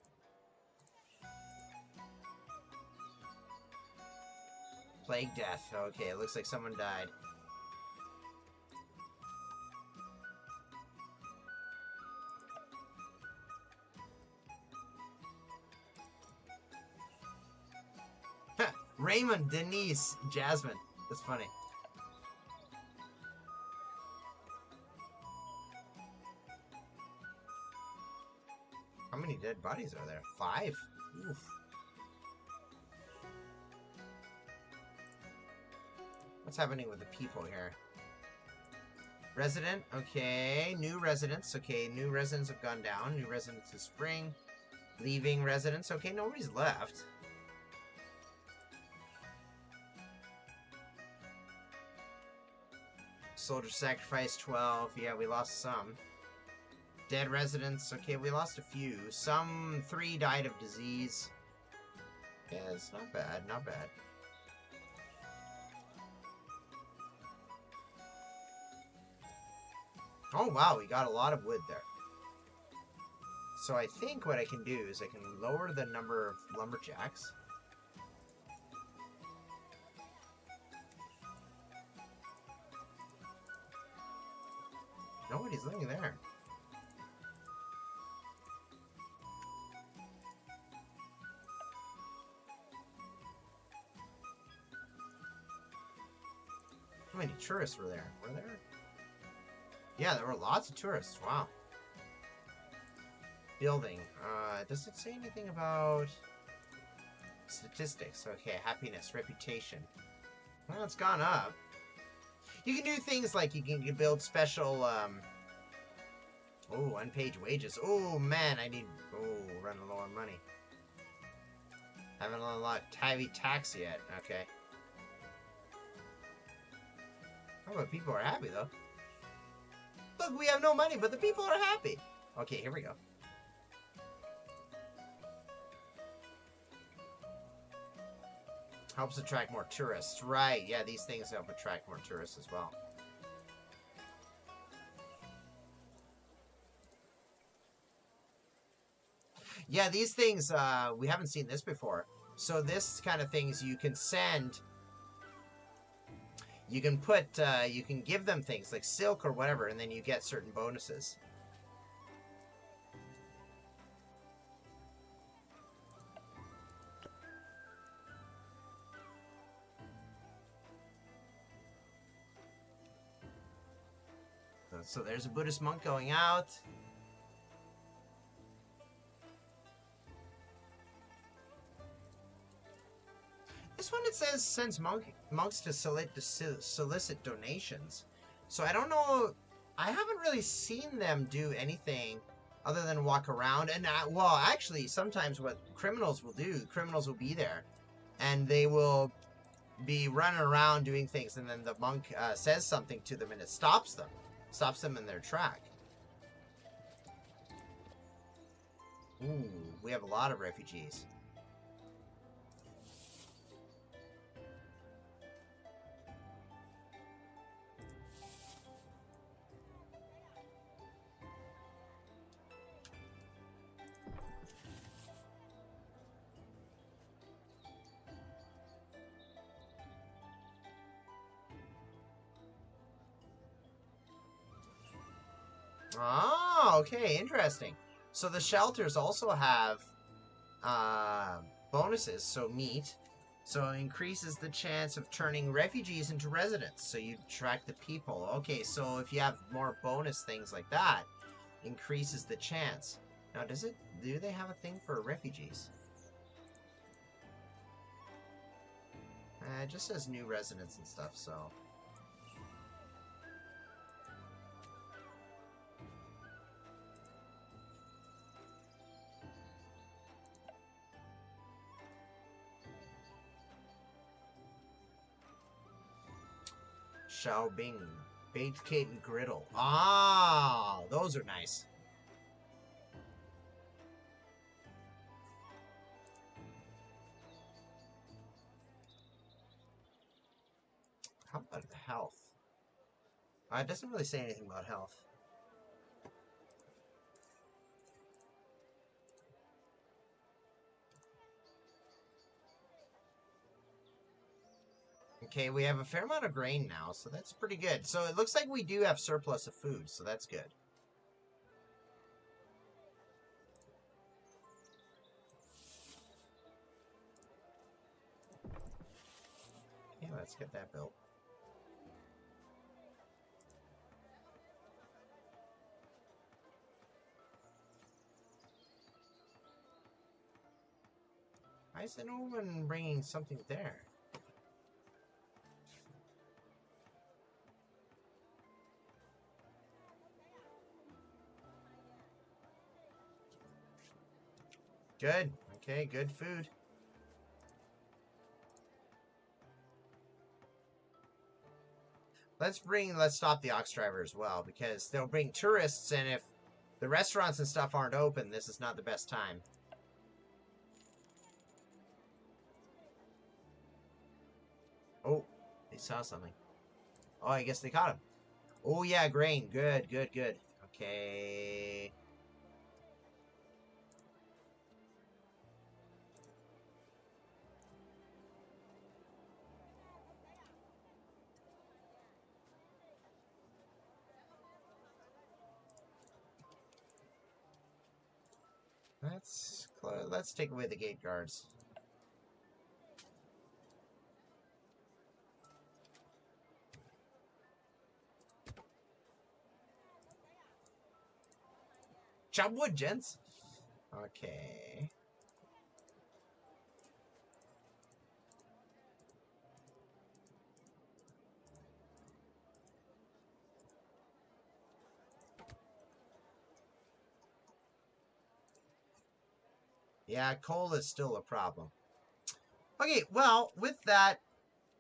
Plague death. Okay, it looks like someone died. Raymond, Denise, Jasmine. That's funny. How many dead bodies are there? 5? Oof. What's happening with the people here? Resident, okay. New residents, okay. New residents have gone down. New residents is spring. Leaving residents, okay. Nobody's left. Soldier sacrifice 12. Yeah, we lost some. Dead residents. Okay, we lost a few. Some 3 died of disease. Yeah, it's not bad. Not bad. Oh, wow. We got a lot of wood there. So I think what I can do is I can lower the number of lumberjacks. Nobody's living there. How many tourists were there? Were there? Yeah, there were lots of tourists. Wow. Building. Does it say anything about statistics? Okay, happiness, reputation. Well, it's gone up. You can do things like you can build special, oh, unpaid wages. Oh, man, I need, running low on money. Haven't unlocked heavy tax yet. Okay. Oh, but people are happy, though. Look, we have no money, but the people are happy. Okay, here we go. Helps attract more tourists. Right, yeah, these things help attract more tourists as well. Yeah, these things, we haven't seen this before. So this kind of things you can send... You can put, you can give them things like silk or whatever, and then you get certain bonuses. So there's a Buddhist monk going out. This one, it says, sends monks to solicit donations. So I don't know. I haven't really seen them do anything other than walk around. And, well, actually, sometimes what criminals will do, criminals will be there. And they will be running around doing things. And then the monk says something to them and it stops them. Stops them in their track. Ooh, we have a lot of refugees. Oh, okay, interesting. So the shelters also have bonuses, so meat. So it increases the chance of turning refugees into residents. So you attract the people. Okay, so if you have more bonus things like that, increases the chance. Now, do they have a thing for refugees? It just says new residents and stuff, so... Xiao Bing, baked cake and griddle. Ah, those are nice. How about health? It doesn't really say anything about health. Okay, we have a fair amount of grain now, so that's pretty good. So it looks like we do have surplus of food, so that's good. Okay, let's get that built. Why is no one bringing something there? Good. Okay, good food. Let's stop the ox driver as well, because they'll bring tourists, and if the restaurants and stuff aren't open, this is not the best time. Oh, they saw something. Oh, I guess they caught him. Oh, yeah, grain. Good, good, good. Okay. Let's take away the gate guards. Chop wood, gents. Okay. Yeah, coal is still a problem. Okay, well, with that,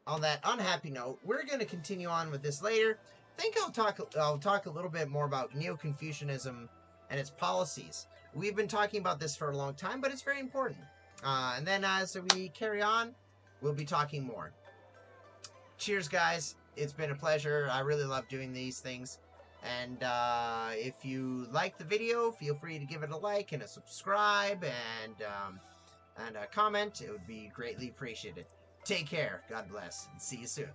on that unhappy note, we're going to continue on with this later. I think I'll talk a little bit more about Neo-Confucianism and its policies. We've been talking about this for a long time, but it's very important. And then as we carry on, we'll be talking more. Cheers, guys. It's been a pleasure. I really love doing these things. And if you like the video, feel free to give it a like and a subscribe and a comment. It would be greatly appreciated. Take care. God bless. And see you soon.